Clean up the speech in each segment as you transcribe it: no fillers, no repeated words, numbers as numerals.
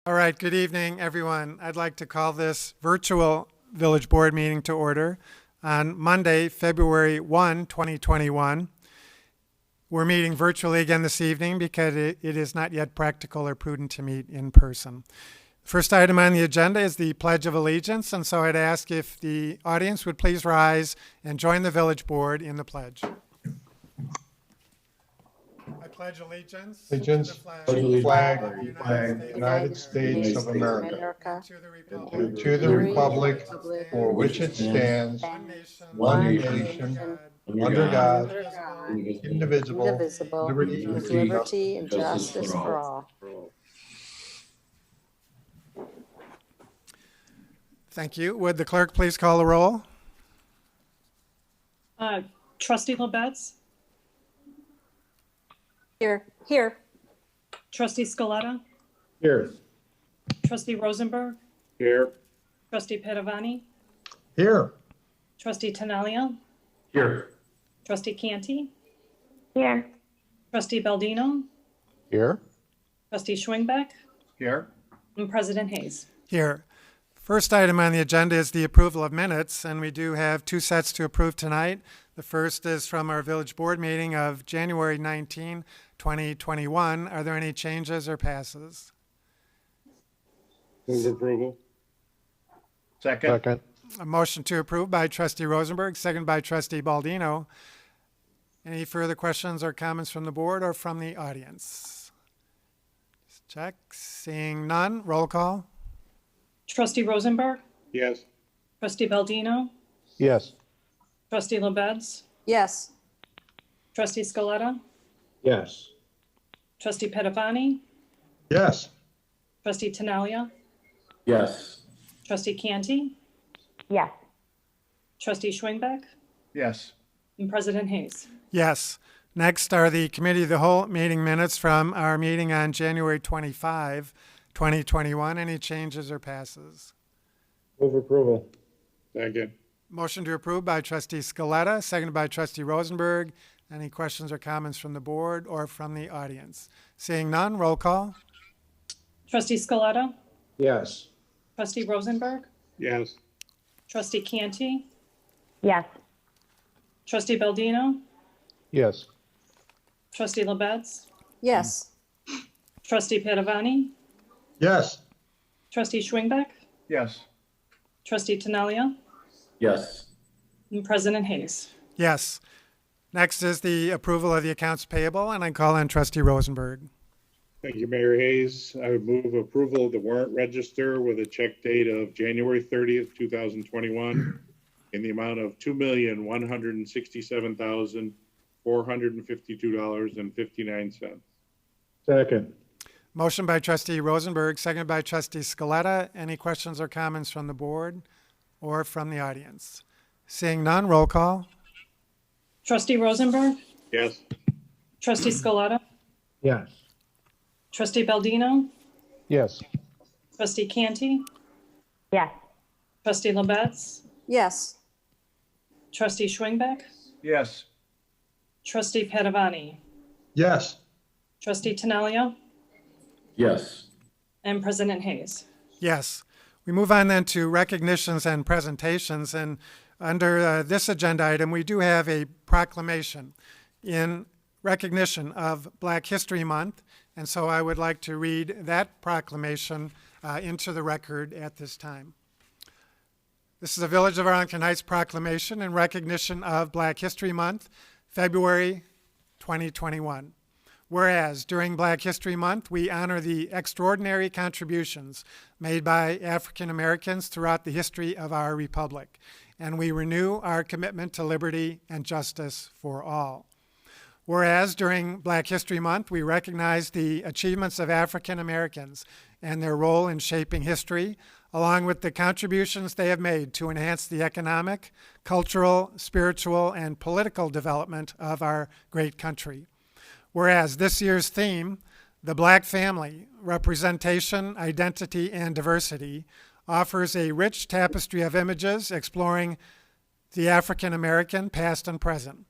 All right, good evening, everyone. I'd like to call this virtual Village Board meeting to order on Monday, February 1, 2021. We're meeting virtually again this evening because it is not yet practical or prudent to meet in person. First item on the agenda is the Pledge of Allegiance, and so I'd ask if the audience would please rise and join the Village Board in the pledge. I pledge allegiance to the flag of the United States of America, and to the republic for which it stands, one nation, under God, indivisible, with liberty and justice for all. Thank you. Would the clerk please call the roll? Trustee LaBedz, Here. Trustee Scaletta, Here. Trustee Rosenberg, Here. Trustee Padovani, Here. Trustee Tinaglia, Here. Trustee Canty, Here. Trustee Baldino, Here. Trustee Schwingbeck, Here. and President Hayes. Here. First item on the agenda is the approval of minutes, and we do have two sets to approve tonight. The first is from our Village Board meeting of January 19, 2021. Are there any changes or passes? Move approval. Second. A motion to approve by Trustee Rosenberg, second by Trustee Baldino. Any further questions or comments from the board or from the audience? Just check. Seeing none, roll call. Trustee Rosenberg, Yes. Trustee Baldino, Yes. Trustee LaBedz, Yes. Trustee Scaletta, Yes. Trustee Padovani, Yes. Trustee Tinaglia, Yes. Trustee Canty, Yes. Trustee Schwingbeck, Yes. and President Hayes. Yes. Next are the Committee of the Whole meeting minutes from our meeting on January 25, 2021. Any changes or passes? Move approval. Second. Motion to approve by Trustee Scaletta, seconded by Trustee Rosenberg. Any questions or comments from the board or from the audience? Seeing none, roll call. Trustee Scaletta, Yes. Trustee Rosenberg, Yes. Trustee Canty, Yes. Trustee Baldino, Yes. Trustee LaBedz, Yes. Trustee Padovani, Yes. Trustee Schwingbeck, Yes. Trustee Tinaglia, Yes. and President Hayes. Yes. Next is the approval of the accounts payable, and I call on Trustee Rosenberg. Thank you, Mayor Hayes. I would move approval of the warrant register with a check date of January 30th, 2021 in the amount of $2,167,452.59. Second. Motion by Trustee Rosenberg, seconded by Trustee Scaletta. Any questions or comments from the board or from the audience? Seeing none, roll call. Trustee Rosenberg, Yes. Trustee Scaletta, Yes. Trustee Baldino, Yes. Trustee Canty, Yes. Trustee LaBedz, Yes. Trustee Schwingbeck, Yes. Trustee Padovani, Yes. Trustee Tinaglia, Yes. and President Hayes. Yes. We move on then to recognitions and presentations. And under this agenda item, we do have a proclamation in recognition of Black History Month. And so I would like to read that proclamation into the record at this time. This is a Village of Arlington Heights proclamation in recognition of Black History Month, February 2021. Whereas during Black History Month, we honor the extraordinary contributions made by African Americans throughout the history of our republic, and we renew our commitment to liberty and justice for all. Whereas during Black History Month, we recognize the achievements of African Americans and their role in shaping history, along with the contributions they have made to enhance the economic, cultural, spiritual, and political development of our great country. Whereas this year's theme, The Black Family, Representation, Identity, and Diversity, offers a rich tapestry of images exploring the African American past and present.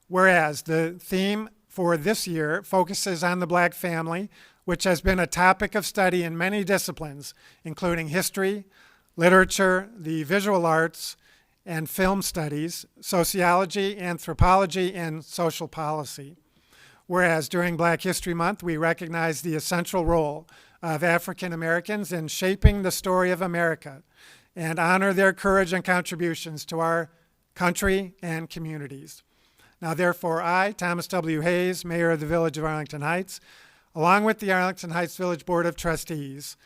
Whereas the theme for this year focuses on the Black family, which has been a topic of study in many disciplines, including history, literature, the visual arts, and film studies, sociology, anthropology, and social policy. Whereas during Black History Month, we recognize the essential role of African Americans in shaping the story of America and honor their courage and contributions to our country and communities. Now, therefore, I, Thomas W. Hayes, Mayor of the Village of Arlington Heights, along with the Arlington Heights Village Board of Trustees,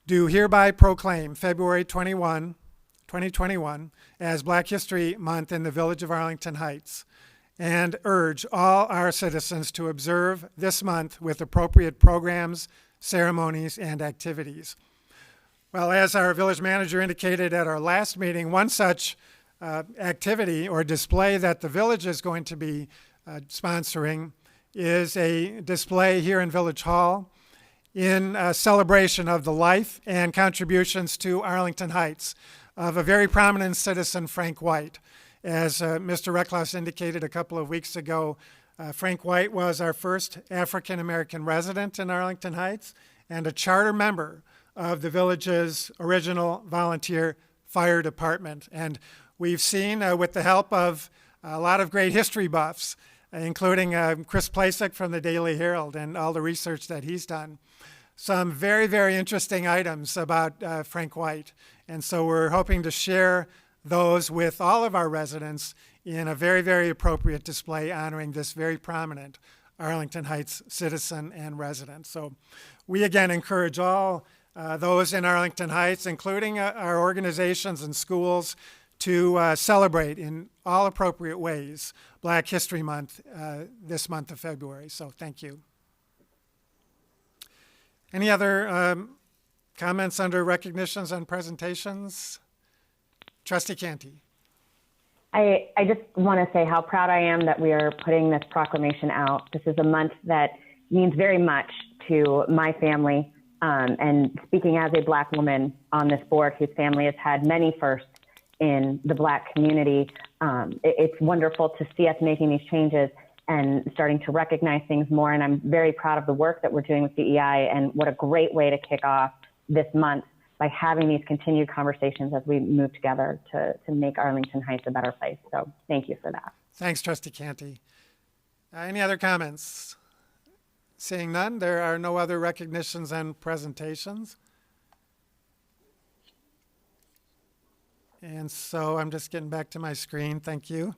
do hereby proclaim February 21, 2021 as Black History Month in the Village of Arlington Heights, and urge all our citizens to observe this month with appropriate programs, ceremonies, and activities. Well, as our village manager indicated at our last meeting, one such activity or display that the village is going to be sponsoring is a display here in Village Hall in celebration of the life and contributions to Arlington Heights of a very prominent citizen, Frank White. As Mr. Reckloss indicated a couple of weeks ago, Frank White was our first African-American resident in Arlington Heights and a charter member of the village's original volunteer fire department. And we've seen, with the help of a lot of great history buffs, including Chris Plasek from the Daily Herald and all the research that he's done, some very, very interesting items about Frank White. And so we're hoping to share those with all of our residents in a very, very appropriate display honoring this very prominent Arlington Heights citizen and resident. So we again encourage all those in Arlington Heights, including our organizations and schools, to celebrate in all appropriate ways Black History Month this month of February. So thank you. Any other comments under recognitions and presentations? Trustee Canty. I just want to say how proud I am that we are putting this proclamation out. This is a month that means very much to my family. And speaking as a Black woman on this board whose family has had many firsts in the Black community, it's wonderful to see us making these changes and starting to recognize things more. And I'm very proud of the work that we're doing with DEI, and what a great way to kick off this month by having these continued conversations as we move together to make Arlington Heights a better place. So thank you for that. Thanks, Trustee Canty. Any other comments? Seeing none, there are no other recognitions and presentations. And so I'm just getting back to my screen. Thank you.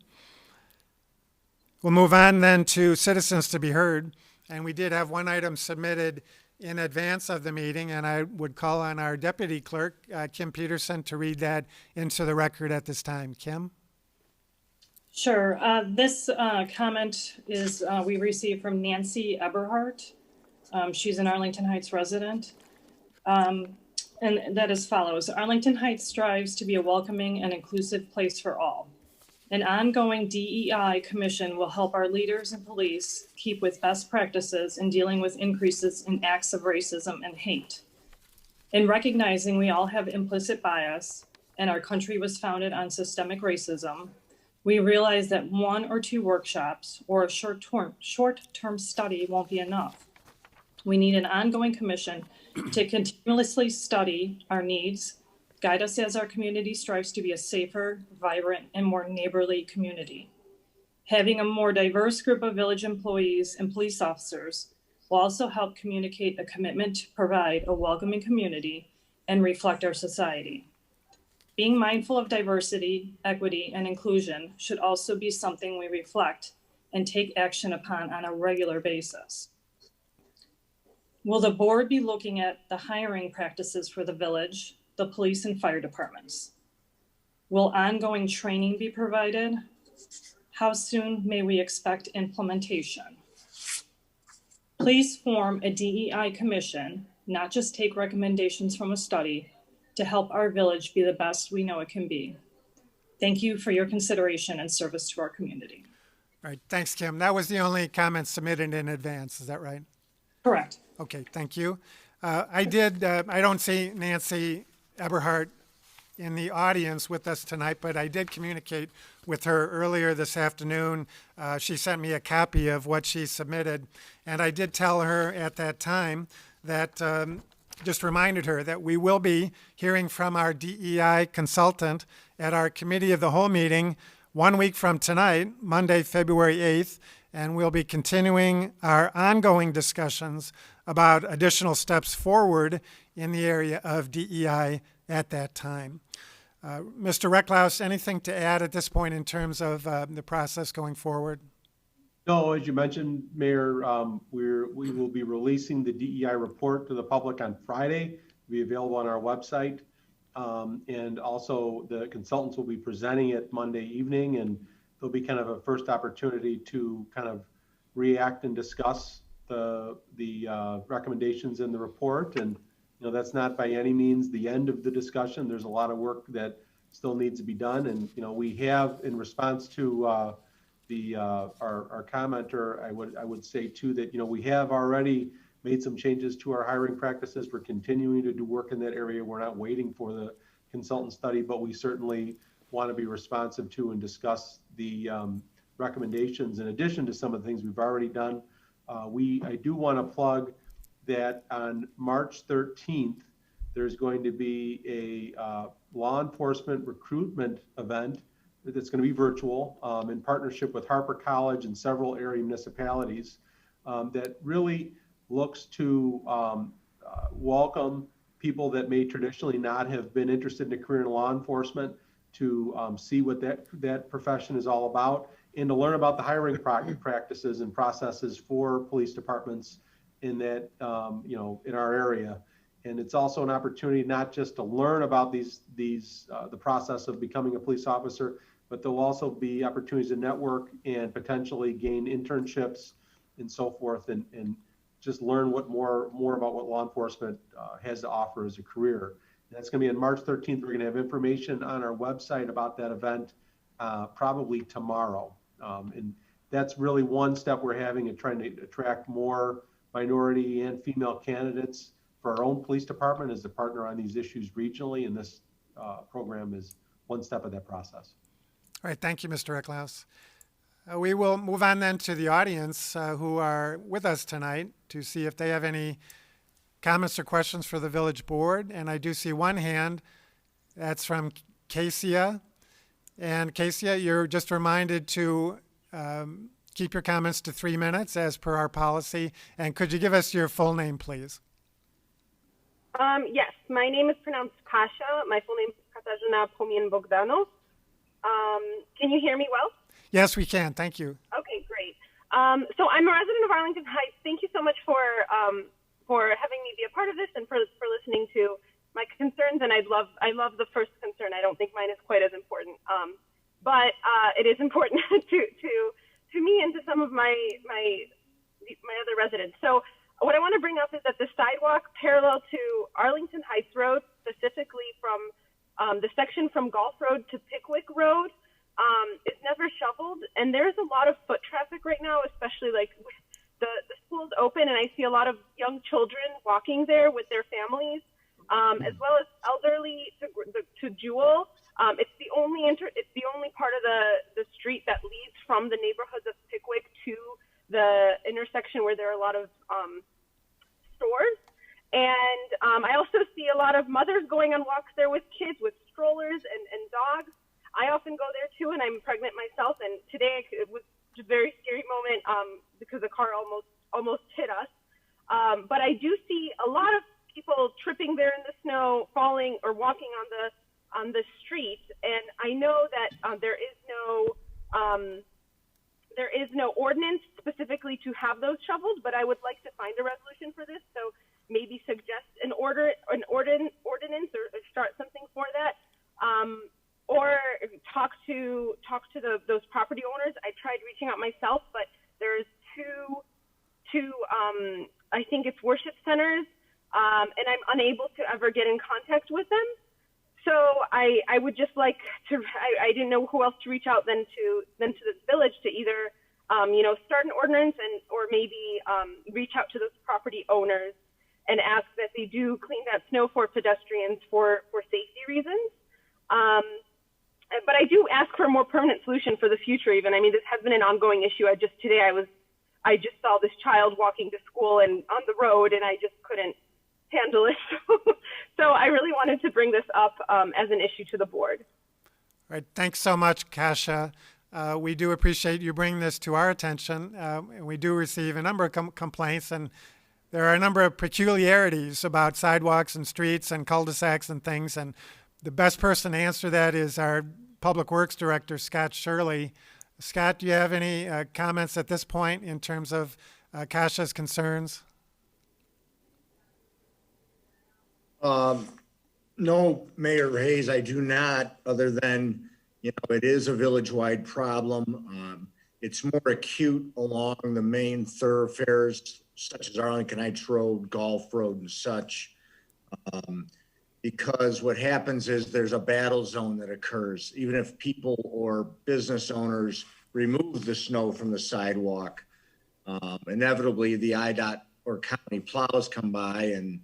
We'll move on then to citizens to be heard. And we did have one item submitted in advance of the meeting, and I would call on our deputy clerk, Kim Peterson, to read that into the record at this time. Kim? Sure. This comment is we received from Nancy Eberhardt. She's an Arlington Heights resident. And that as follows: Arlington Heights strives to be a welcoming and inclusive place for all. An ongoing DEI commission will help our leaders and police keep with best practices in dealing with increases in acts of racism and hate. In recognizing we all have implicit bias and our country was founded on systemic racism, we realize that 1 or 2 workshops or a short-term study won't be enough. We need an ongoing commission to continuously study our needs, guide us as our community strives to be a safer, vibrant, and more neighborly community. Having a more diverse group of village employees and police officers will also help communicate a commitment to provide a welcoming community and reflect our society. Being mindful of diversity, equity, and inclusion should also be something we reflect and take action upon on a regular basis. Will the board be looking at the hiring practices for the village, the police and fire departments? Will ongoing training be provided? How soon may we expect implementation? Please form a DEI commission, not just take recommendations from a study, to help our village be the best we know it can be. Thank you for your consideration and service to our community. All right, thanks, Kim. That was the only comment submitted in advance, is that right? Correct. Okay, thank you. I don't see Nancy Eberhardt in the audience with us tonight, but I did communicate with her earlier this afternoon. She sent me a copy of what she submitted, and I did tell her at that time that just reminded her that we will be hearing from our DEI consultant at our committee of the whole meeting 1 week from tonight, Monday, February 8th, and we'll be continuing our ongoing discussions about additional steps forward in the area of DEI at that time. Mr. Recklaus, anything to add at this point in terms of the process going forward? No, as you mentioned, Mayor, we will be releasing the DEI report to the public on Friday. It'll be available on our website. And also the consultants will be presenting it Monday evening, and there'll be kind of a first opportunity to kind of react and discuss the recommendations in the report. And, you know, that's not by any means the end of the discussion. There's a lot of work that still needs to be done. And, you know, we have, in response to our commenter, I would say too that, you know, we have already made some changes to our hiring practices. We're continuing to do work in that area. We're not waiting for the consultant study, but we certainly want to be responsive to and discuss the recommendations in addition to some of the things we've already done. I do want to plug that on March 13th, there's going to be a law enforcement recruitment event that's going to be virtual in partnership with Harper College and several area municipalities that really looks to welcome people that may traditionally not have been interested in a career in law enforcement to see what that profession is all about and to learn about the hiring practices and processes for police departments in that, you know, in our area. And it's also an opportunity not just to learn about the process of becoming a police officer, but there'll also be opportunities to network and potentially gain internships and so forth, and just learn more about what law enforcement has to offer as a career. And that's going to be on March 13th. We're going to have information on our website about that event probably tomorrow. And that's really one step we're having in trying to attract more minority and female candidates for our own police department as a partner on these issues regionally. And this program is one step of that process. All right, thank you, Mr. Recklaus. We will move on then to the audience who are with us tonight to see if they have any comments or questions for the village board. And I do see one hand. That's from Casey. And Casey, you're just reminded to keep your comments to 3 minutes as per our policy. And could you give us your full name, please? Yes, my name is pronounced Kasia. My full name is Katarzyna Pomian-Bogdanov. Can you hear me well? Yes, we can. Thank you. Okay, great. So I'm a resident of Arlington Heights. Thank you so much for having me be a part of this and for listening to my concerns. And I love the first concern. I don't think mine is quite as important, but it is important to me and to some of my other residents. So what I want to bring up is that the sidewalk parallel to Arlington Heights Road, specifically from the section from Golf Road to Pickwick Road, is never shoveled, and there's a lot of foot traffic right now, especially like the school's open, and I see a lot of young children walking there with their families, as well as elderly to Jewel. It's the only part of the street that leads from the neighborhoods of Pickwick to the intersection where there are a lot of stores. And I also see a lot of mothers going on walks there with kids, with strollers and dogs. I often go there too, and I'm pregnant myself. And today it was a very scary moment because the car almost hit us. But I do see a lot of people tripping there in the snow, falling or walking on the street. And I know that there is no ordinance specifically to have those shoveled, but I would like to find a resolution for this. So maybe suggest an ordinance or start something for that. Or talk to those property owners. I tried reaching out myself, but there's two I think it's worship centers, and I'm unable to ever get in contact with them. So I would just like to. I didn't know who else to reach out than to the village to either start an ordinance or maybe reach out to those property owners and ask that they do clean that snow for pedestrians for safety reasons. But I do ask for a more permanent solution for the future even. I mean, this has been an ongoing issue. Today I just saw this child walking to school and on the road, and I just couldn't handle it. So I really wanted to bring this up as an issue to the board. All right, thanks so much, Kasia. We do appreciate you bringing this to our attention. And we do receive a number of complaints, and there are a number of peculiarities about sidewalks and streets and cul-de-sacs and things. And the best person to answer that is our Public Works Director, Scott Shirley. Scott, do you have any comments at this point in terms of Kasia's concerns? No, Mayor Hayes, I do not, other than, it is a village-wide problem. It's more acute along the main thoroughfares, such as Arlington Heights Road, Golf Road, and such. Because what happens is there's a battle zone that occurs. Even if people or business owners remove the snow from the sidewalk, inevitably the IDOT or county plows come by and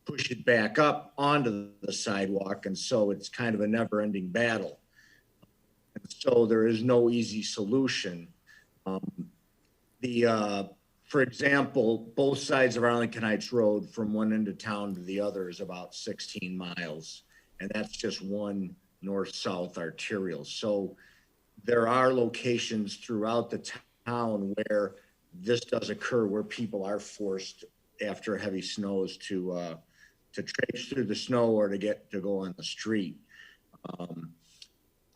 push it back up onto the sidewalk. And so it's kind of a never-ending battle. And so there is no easy solution. For example, both sides of Arlington Heights Road from one end of town to the other is about 16 miles. And that's just one north-south arterial. So there are locations throughout the town where this does occur, where people are forced after heavy snows to traipse through the snow or to go on the street.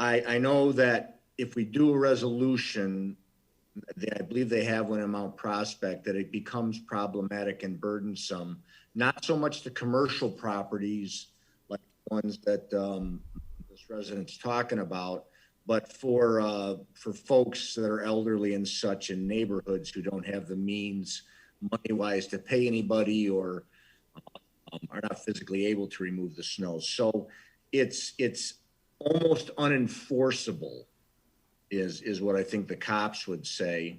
I know that if we do a resolution, I believe they have one in Mount Prospect, that it becomes problematic and burdensome. Not so much the commercial properties like the ones that this resident's talking about, but for folks that are elderly and such in neighborhoods who don't have the means money-wise to pay anybody or are not physically able to remove the snow. So it's almost unenforceable is what I think the cops would say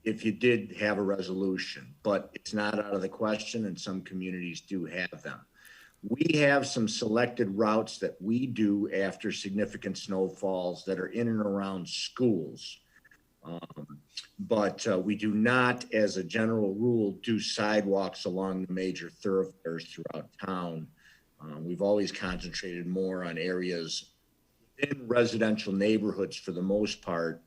if you did have a resolution, but it's not out of the question, and some communities do have them. We have some selected routes that we do after significant snowfalls that are in and around schools. But we do not, as a general rule, do sidewalks along the major thoroughfares throughout town. We've always concentrated more on areas in residential neighborhoods for the most part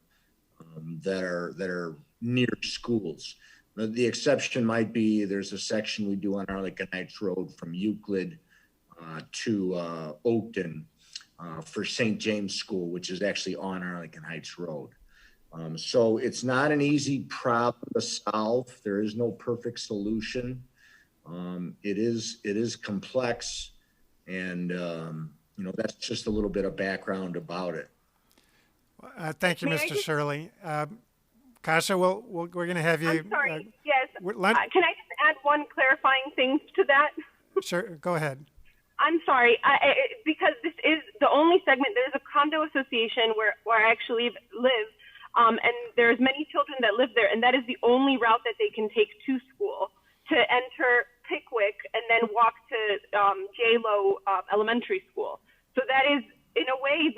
that are near schools. The exception might be there's a section we do on Arlington Heights Road from Euclid to Oakton for St. James School, which is actually on Arlington Heights Road. So it's not an easy problem to solve. There is no perfect solution. It is complex, and that's just a little bit of background about it. Thank you, Mr. Shirley. Kasia, we're going to have you. I'm sorry. Yes. Can I just add one clarifying thing to that? Sure. Go ahead. I'm sorry, because this is the only segment. There's a condo association where I actually live, and there's many children that live there, and that is the only route that they can take to school, to enter Pickwick and then walk to J-Lo Elementary School. So that is, in a way,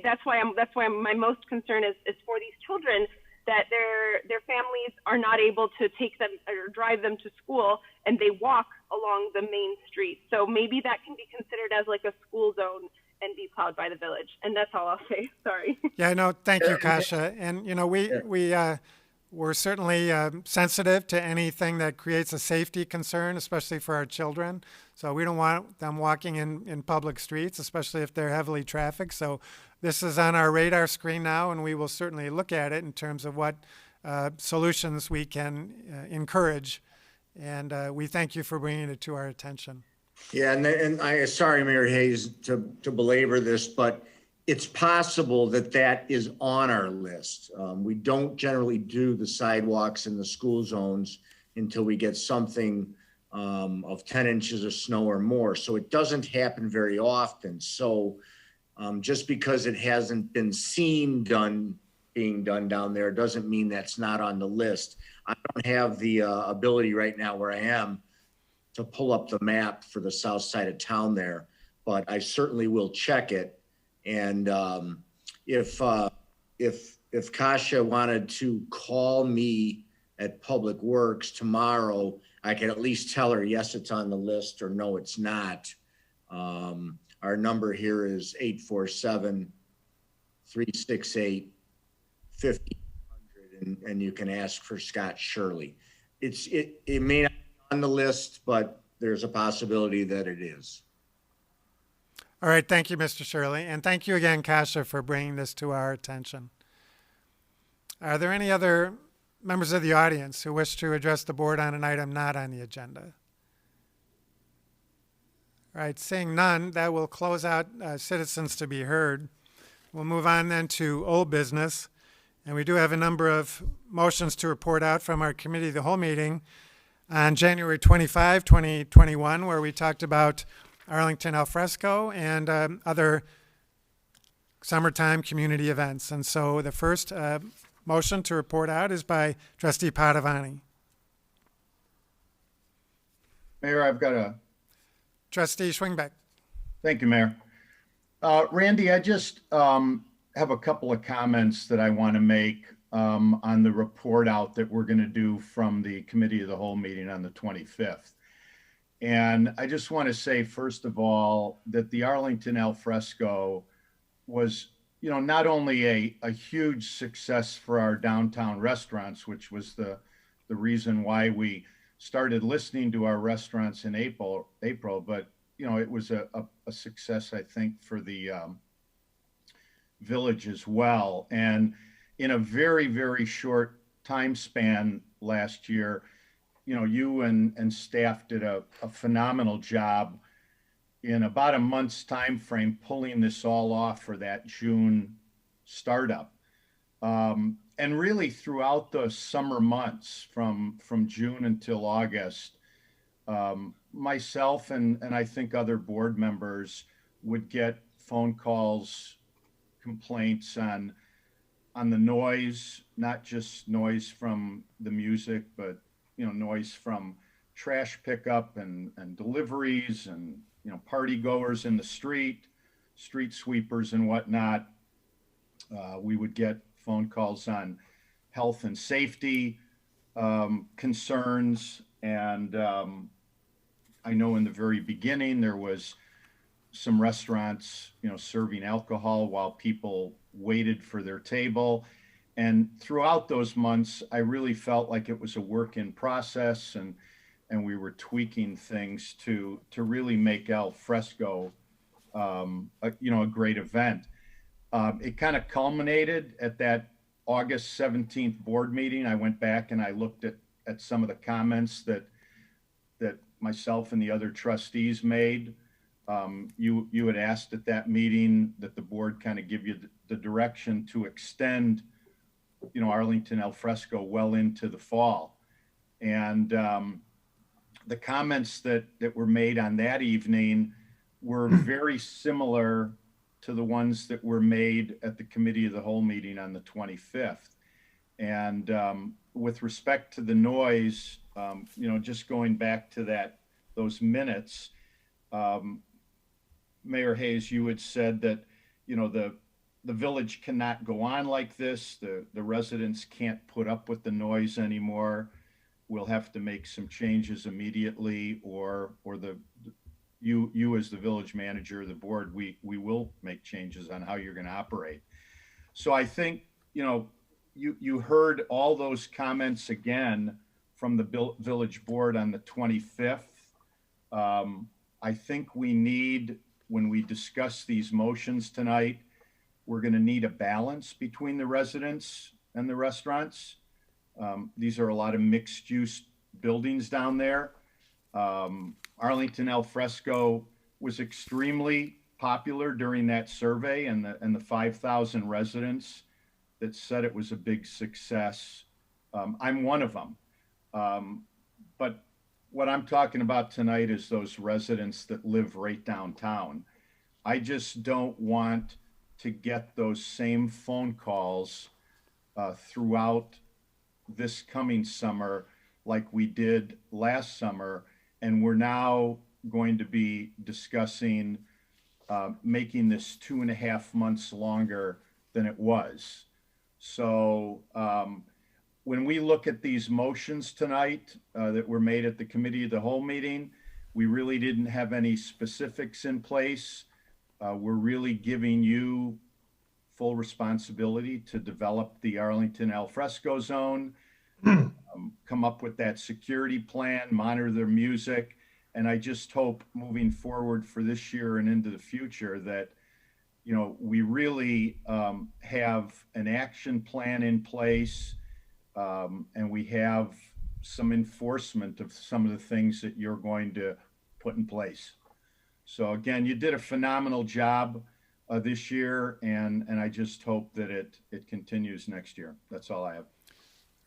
that's why my most concern is for these children, that their families are not able to take them or drive them to school, and they walk along the main street. So maybe that can be considered as like a school zone and be plowed by the village. And that's all I'll say. Sorry. Yeah, no, thank you, Kasia. And we're certainly sensitive to anything that creates a safety concern, especially for our children. So we don't want them walking in public streets, especially if they're heavily trafficked. So this is on our radar screen now, and we will certainly look at it in terms of what solutions we can encourage. And we thank you for bringing it to our attention. Yeah, and sorry, Mayor Hayes, to belabor this, but it's possible that is on our list. We don't generally do the sidewalks in the school zones until we get something of 10 inches of snow or more. So it doesn't happen very often. So just because it hasn't been seen being done down there doesn't mean that's not on the list. I don't have the ability right now where I am to pull up the map for the south side of town there. but I certainly will check it. And if Kasia wanted to call me at Public Works tomorrow, I can at least tell her, yes, it's on the list, or no, it's not. Our number here is 847-368-5000, and you can ask for Scott Shirley. It may not be on the list, but there's a possibility that it is. All right, thank you, Mr. Shirley, and thank you again, Kasia, for bringing this to our attention. Are there any other members of the audience who wish to address the board on an item not on the agenda? All right, seeing none, that will close out citizens to be heard. We'll move on then to old business. And we do have a number of motions to report out from our committee of the whole meeting on January 25, 2021, where we talked about Arlington al fresco and other summertime community events. And so the first motion to report out is by Trustee Padovani. Mayor, I've got a... Trustee Schwingbeck. Thank you, Mayor. Randy, I just have a couple of comments that I want to make on the report out that we're going to do from the committee of the whole meeting on the 25th. And I just want to say, first of all, that the Arlington al fresco was, you know, not only a huge success for our downtown restaurants, which was the reason why we started listening to our restaurants in April, but, you know, it was a success, I think, for the village as well. And in a very, very short time span last year, you know, you and staff did a phenomenal job in about a month's time frame pulling this all off for that June startup. And really throughout the summer months from June until August, myself and I think other board members would get phone calls, complaints on the noise, not just noise from the music, but, you know, noise from trash pickup and deliveries and, you know, party goers in the street sweepers and whatnot. We would get phone calls on health and safety concerns. And I know in the very beginning, there was some restaurants, you know, serving alcohol while people waited for their table. And throughout those months, I really felt like it was a work in process, and we were tweaking things to really make al fresco, a great event. It kind of culminated at that August 17th board meeting. I went back and I looked at some of the comments that myself and the other trustees made. You had asked at that meeting that the board kind of give you the direction to extend, you know, Arlington al fresco well into the fall. And the comments that were made on that evening were very similar to the ones that were made at the committee of the whole meeting on the 25th. And with respect to the noise, just going back to those minutes, Mayor Hayes, you had said that, you know, the village cannot go on like this. The residents can't put up with the noise anymore. We'll have to make some changes immediately, or you as the village manager of the board, we will make changes on how you're going to operate. So I think, you know, you heard all those comments again from the village board on the 25th. I think we need, when we discuss these motions tonight, we're going to need a balance between the residents and the restaurants. These are a lot of mixed use buildings down there. Arlington al fresco was extremely popular during that survey, and the 5,000 residents that said it was a big success. I'm one of them. But what I'm talking about tonight is those residents that live right downtown. I just don't want to get those same phone calls throughout this coming summer like we did last summer. And we're now going to be discussing making this 2.5 months longer than it was. So when we look at these motions tonight that were made at the committee of the whole meeting, we really didn't have any specifics in place. We're really giving you full responsibility to develop the Arlington al fresco zone, come up with that security plan, monitor their music. And I just hope moving forward for this year and into the future that, you know, we really have an action plan in place, and we have some enforcement of some of the things that you're going to put in place. So again, you did a phenomenal job this year, and I just hope that it continues next year. That's all I have.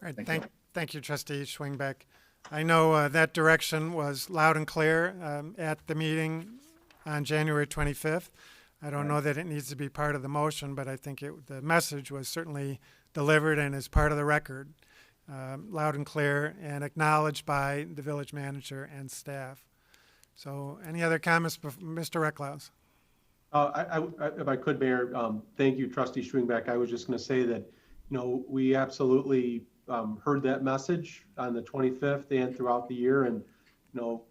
All right, thank you, Trustee Schwingbeck. I know that direction was loud and clear at the meeting on January 25th. I don't know that it needs to be part of the motion, but I think the message was certainly delivered and is part of the record, loud and clear and acknowledged by the village manager and staff. So any other comments, Mr. Recklaus? If I could, Mayor, thank you, Trustee Schwingbeck. I was just going to say that, you know, we absolutely heard that message on the 25th and throughout the year. And, you know,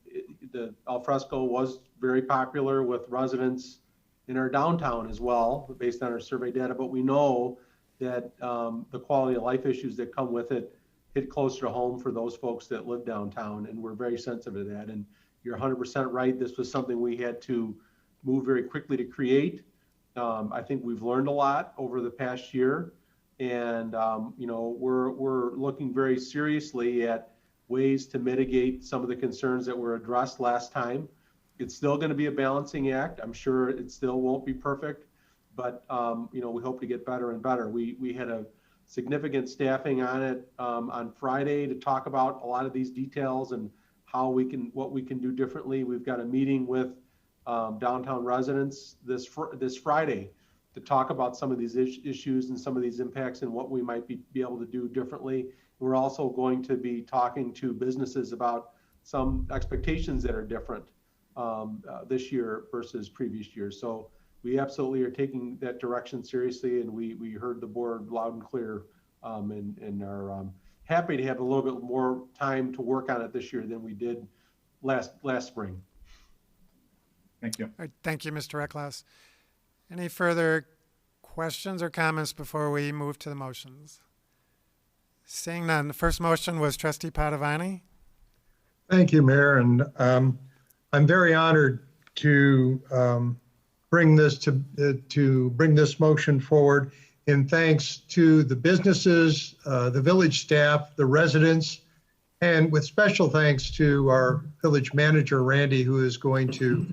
the al fresco was very popular with residents in our downtown as well, based on our survey data. But we know that the quality of life issues that come with it hit closer to home for those folks that live downtown. And we're very sensitive to that. And you're 100% right. This was something we had to move very quickly to create. I think we've learned a lot over the past year. And, you know, we're looking very seriously at ways to mitigate some of the concerns that were addressed last time. It's still going to be a balancing act. I'm sure it still won't be perfect, but, you know, we hope to get better and better. We had a significant staffing on it on Friday to talk about a lot of these details and what we can do differently. We've got a meeting with downtown residents this Friday to talk about some of these issues and some of these impacts and what we might be able to do differently. We're also going to be talking to businesses about some expectations that are different this year versus previous years. So we absolutely are taking that direction seriously, and we heard the board loud and clear, and are happy to have a little bit more time to work on it this year than we did last spring. Thank you. All right, thank you, Mr. Recklaus. Any further questions or comments before we move to the motions? Seeing none, the first motion was Trustee Padovani. Thank you, Mayor, and I'm very honored to bring this motion forward. And thanks to the businesses, the village staff, the residents, and with special thanks to our village manager, Randy, who is going to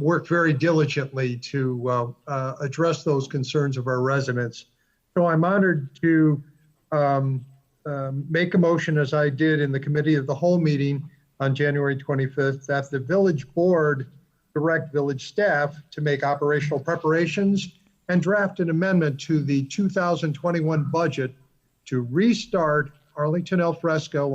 work very diligently to address those concerns of our residents. So I'm honored to make a motion, as I did in the committee of the whole meeting on January 25th, that the village board direct village staff to make operational preparations and draft an amendment to the 2021 budget to restart Arlington al fresco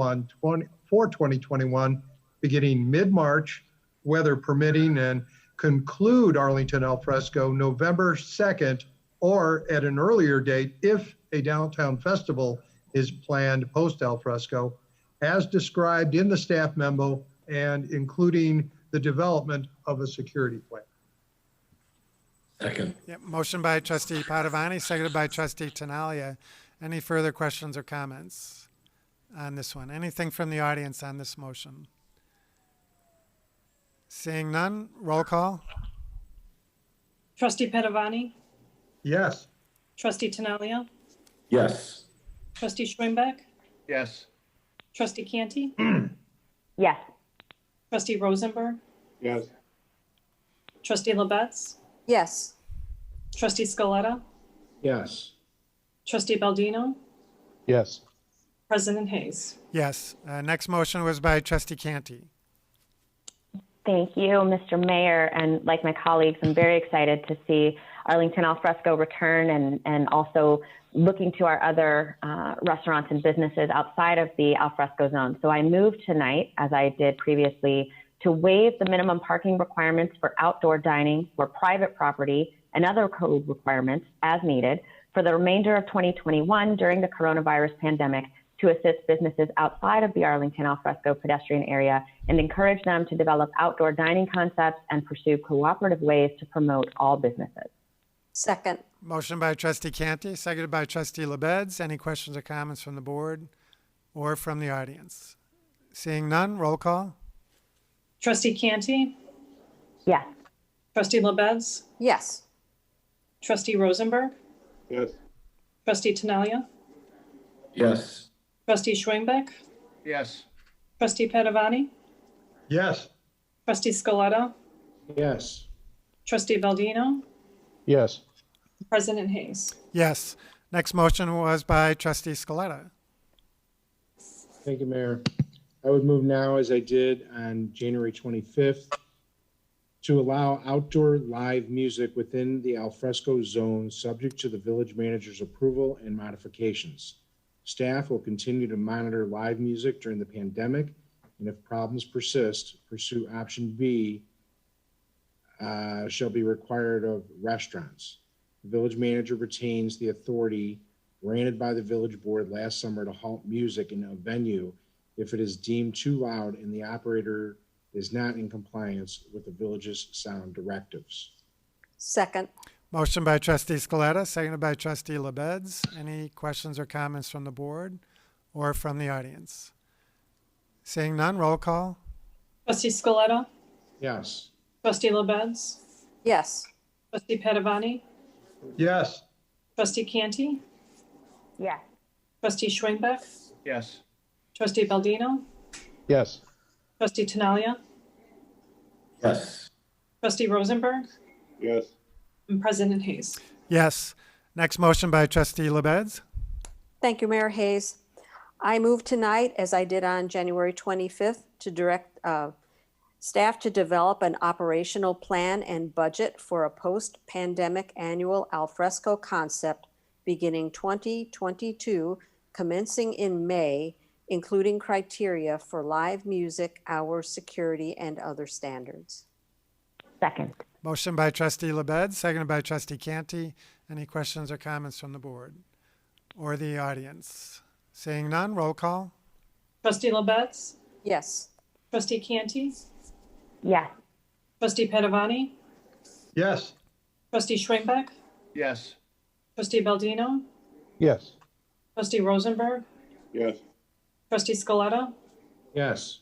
for 2021, beginning mid-March, weather permitting, and conclude Arlington al fresco November 2nd, or at an earlier date if a downtown festival is planned post al fresco, as described in the staff memo and including the development of a security plan. Second. Yep, motion by Trustee Padovani, seconded by Trustee Tinaglia. Any further questions or comments on this one? Anything from the audience on this motion? Seeing none, roll call. Trustee Padovani, Yes. Trustee Tinaglia, Yes. Trustee Schwingbeck, Yes. Trustee Canty, Yes. Trustee Rosenberg, Yes. Trustee LaBedz, Yes. Trustee Scaletta, Yes. Trustee Baldino, Yes. President Hayes. Yes. Next motion was by Trustee Canty. Thank you, Mr. Mayor. And like my colleagues, I'm very excited to see Arlington al fresco return and also looking to our other restaurants and businesses outside of the al fresco zone. So I moved tonight, as I did previously, to waive the minimum parking requirements for outdoor dining for private property and other code requirements as needed for the remainder of 2021 during the coronavirus pandemic to assist businesses outside of the Arlington alfresco pedestrian area and encourage them to develop outdoor dining concepts and pursue cooperative ways to promote all businesses. Second. Motion by Trustee Canty, seconded by Trustee LaBedz. Any questions or comments from the board or from the audience? Seeing none, roll call. Trustee Canty, Yes. Trustee LaBedz, Yes. Trustee Rosenberg, Yes. Trustee Tinaglia, Yes. Trustee Schwingbeck, Yes. Trustee Padovani, Yes. Trustee Scaletta, Yes. Trustee Baldino, Yes. President Hayes. Yes. Next motion was by Trustee Scaletta. Thank you, Mayor. I would move now, as I did on January 25th, to allow outdoor live music within the alfresco zone, subject to the village manager's approval and modifications. Staff will continue to monitor live music during the pandemic, and if problems persist, pursue option B shall be required of restaurants. The village manager retains the authority granted by the village board last summer to halt music in a venue if it is deemed too loud and the operator is not in compliance with the village's sound directives. Second. Motion by Trustee Scaletta, seconded by Trustee LaBedz. Any questions or comments from the board or from the audience? Seeing none, roll call. Trustee Scaletta, Yes. Trustee LaBedz, Yes. Trustee Padovani, Yes. Trustee Canty, Yes. Trustee Schwingbeck, Yes. Trustee Baldino, Yes. Trustee Tinaglia, Yes. Trustee Rosenberg, Yes. and President Hayes. Yes. Next motion by Trustee LaBedz. Thank you, Mayor Hayes. I move tonight, as I did on January 25th, to direct staff to develop an operational plan and budget for a post-pandemic annual alfresco concept beginning 2022, commencing in May, including criteria for live music, hours, security, and other standards. Second. Motion by Trustee LaBedz, seconded by Trustee Canty. Any questions or comments from the board or the audience? Seeing none, roll call. Trustee LaBedz, Yes. Trustee Canty, Yes. Trustee Padovani, Yes. Trustee Schwingbeck, Yes. Trustee Baldino, Yes. Trustee Rosenberg, Yes. Trustee Scaletta, Yes.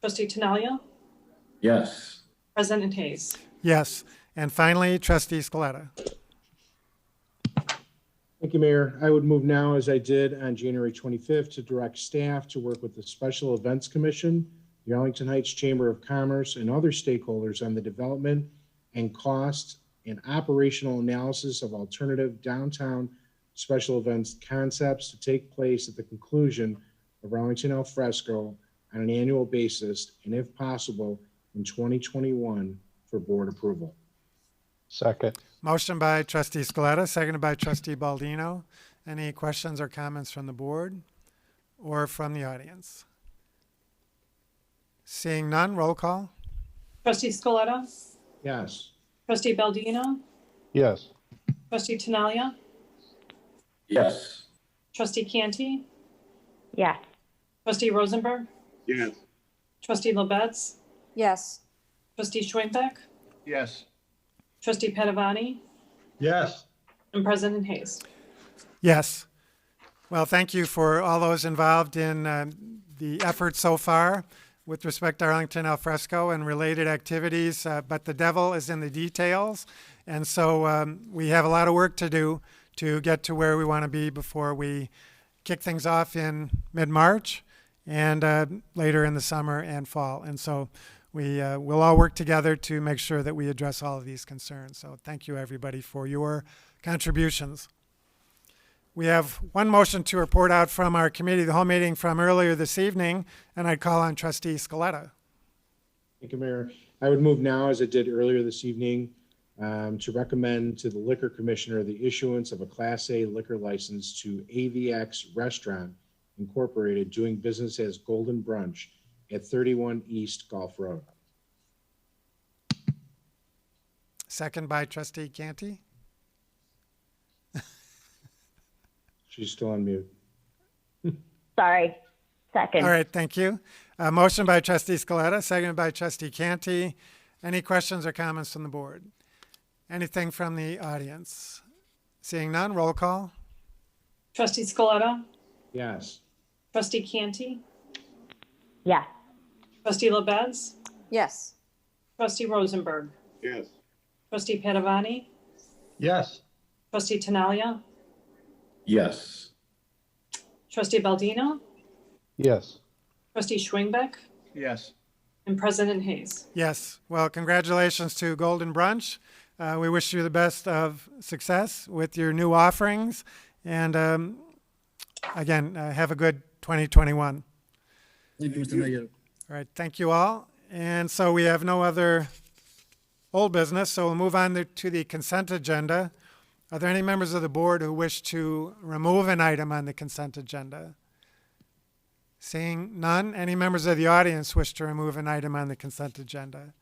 Trustee Tinaglia, Yes. President Hayes. Yes. And finally, Trustee Scaletta. Thank you, Mayor. I would move now, as I did on January 25th, to direct staff to work with the Special Events Commission, the Arlington Heights Chamber of Commerce, and other stakeholders on the development and cost and operational analysis of alternative downtown special events concepts to take place at the conclusion of Arlington Alfresco on an annual basis, and if possible, in 2021 for board approval. Second. Motion by Trustee Scaletta, seconded by Trustee Baldino. Any questions or comments from the board or from the audience? Seeing none, roll call. Trustee Scaletta, Yes. Trustee Baldino, Yes. Trustee Tinaglia, Yes. Trustee Canty, Yes. Trustee Rosenberg, Yes. Trustee LaBedz, Yes. Trustee Schwingbeck, Yes. Trustee Padovani, Yes. and President Hayes. Yes. Well, thank you for all those involved in the effort so far with respect to Arlington Alfresco and related activities, but the devil is in the details. And so we have a lot of work to do to get to where we want to be before we kick things off in mid-March and later in the summer and fall. And so we'll all work together to make sure that we address all of these concerns. So thank you, everybody, for your contributions. We have one motion to report out from our committee, the whole meeting from earlier this evening, and I'd call on Trustee Scaletta. Thank you, Mayor. I would move now, as I did earlier this evening, to recommend to the Liquor Commissioner the issuance of a Class A liquor license to AVX Restaurant Incorporated, doing business as Golden Brunch at 31 East Gulf Road. second by trustee Canty. She's still on mute. Sorry. Second. All right, thank you. Motion by trustee Scaletta, seconded by trustee Canty. Any questions or comments from the board? Anything from the audience? Seeing none, roll call. Trustee Scaletta, Yes. trustee Canty, Yes. trustee LaBedz, Yes. trustee Rosenberg, Yes. trustee Padovani, Yes. trustee Tinaglia, Yes. trustee Baldino, Yes. trustee Schwingbeck, Yes. and President Hayes. Yes. Well, congratulations to Golden Brunch. We wish you the best of success with your new offerings. And again, have a good 2021. Thank you, Mr. Mayor. All right. Thank you all. And so we have no other old business. So we'll move on to the consent agenda. Are there any members of the board who wish to remove an item on the consent agenda? Seeing none, any members of the audience wish to remove an item on the consent agenda?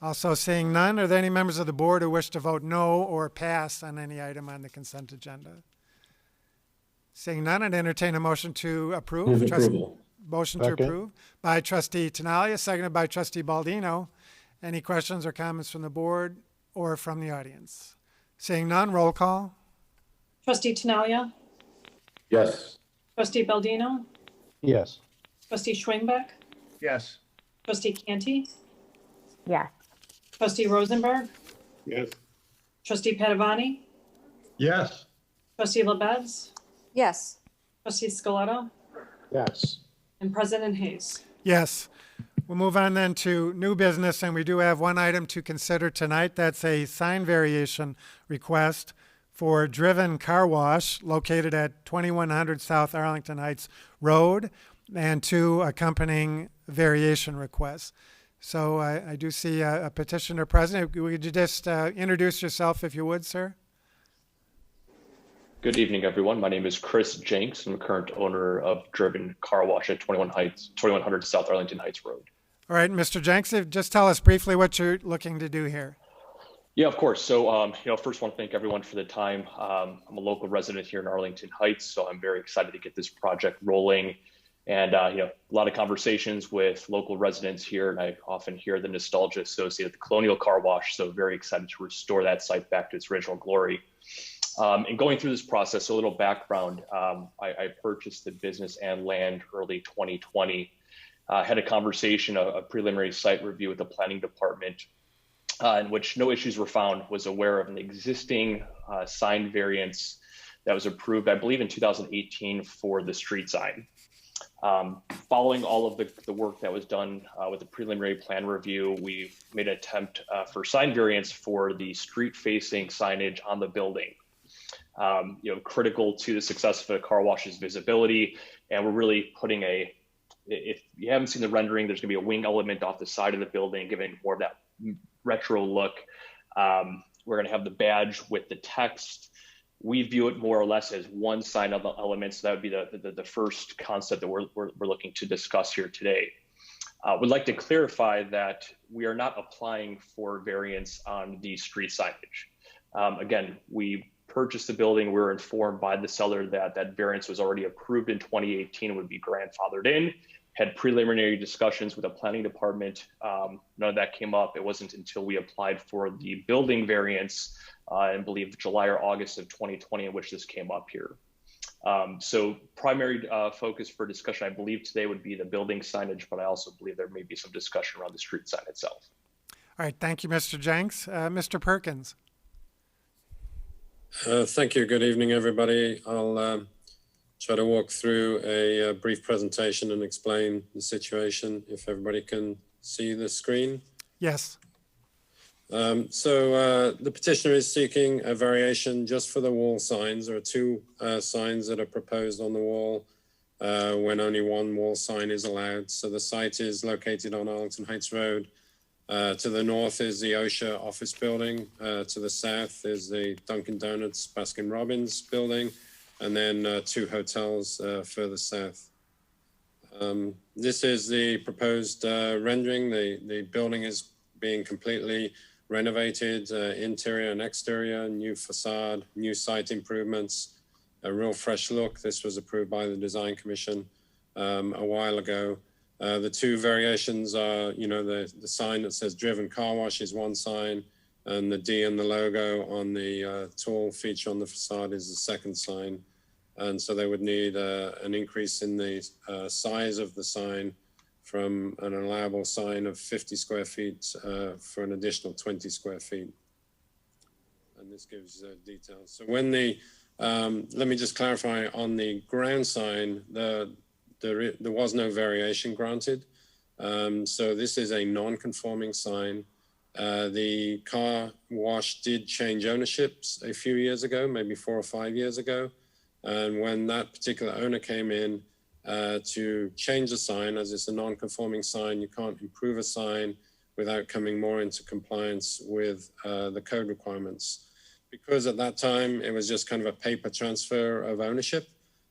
Also seeing none, are there any members of the board who wish to vote no or pass on any item on the consent agenda? Seeing none, I'd entertain a motion to approve. Move approval. Motion to Second. approve by trustee Tinaglia, seconded by trustee Baldino. Any questions or comments from the board or from the audience? Seeing none, roll call. Trustee Tinaglia, Yes. trustee Baldino, Yes. trustee Schwingbeck, Yes. trustee Canty, Yes. trustee Rosenberg, Yes. trustee Padovani, Yes. trustee LaBedz, Yes. trustee Scaletta, Yes. and President Hayes. Yes. We'll move on then to new business, and we do have one item to consider tonight. That's a sign variation request for Driven Car Wash located at 2100 South Arlington Heights Road, and two accompanying variation requests. So I do see a petitioner present. Would you just introduce yourself if you would, sir? Good evening, everyone. My name is Chris Jenks. I'm the current owner of Driven Car Wash at 2100 South Arlington Heights Road. All right, Mr. Jenks, just tell us briefly what you're looking to do here. Yeah, of course. So, first want to thank everyone for the time. I'm a local resident here in Arlington Heights, so I'm very excited to get this project rolling. And, a lot of conversations with local residents here, and I often hear the nostalgia associated with the Colonial Car Wash. So very excited to restore that site back to its original glory. And going through this process, so a little background, I purchased the business and land early 2020. Had a conversation, a preliminary site review with the planning department, in which no issues were found. Was aware of an existing sign variance that was approved, I believe, in 2018 for the street sign. Following all of the work that was done with the preliminary plan review, we made an attempt for sign variance for the street-facing signage on the building. Critical to the success of the car wash's visibility, and we're really putting if you haven't seen the rendering, there's going to be a wing element off the side of the building, giving more of that retro look. We're going to have the badge with the text. We view it more or less as one sign of the element, so that would be the first concept that we're looking to discuss here today. We'd like to clarify that we are not applying for variance on the street signage. Again, we purchased the building. We were informed by the seller that that variance was already approved in 2018 and would be grandfathered in. Had preliminary discussions with the planning department. None of that came up. It wasn't until we applied for the building variance, I believe July or August of 2020, in which this came up here. So primary focus for discussion, I believe today would be the building signage, but I also believe there may be some discussion around the street sign itself. All right, thank you, Mr. Jenks. Mr. Perkins. Thank you. Good evening, everybody. I'll try to walk through a brief presentation and explain the situation, if everybody can see the screen. Yes. So the petitioner is seeking a variation just for the wall signs. There are two signs that are proposed on the wall when only one wall sign is allowed. So the site is located on Arlington Heights Road. To the north is the OSHA office building. To the south is the Dunkin' Donuts Baskin Robbins building, and then two hotels further south. This is the proposed rendering. The building is being completely renovated, interior and exterior, new facade, new site improvements, a real fresh look. This was approved by the Design Commission a while ago. The two variations are, the sign that says driven car wash is one sign, and the D and the logo on the tall feature on the facade is the second sign. And so they would need an increase in the size of the sign from an allowable sign of 50 square feet for an additional 20 square feet. And this gives details. So when let me just clarify on the ground sign, there was no variation granted. So this is a non-conforming sign. The car wash did change ownerships a few years ago, maybe 4 or 5 years ago. And when that particular owner came in to change the sign, as it's a non-conforming sign, you can't improve a sign without coming more into compliance with the code requirements. Because at that time, it was just kind of a paper transfer of ownership.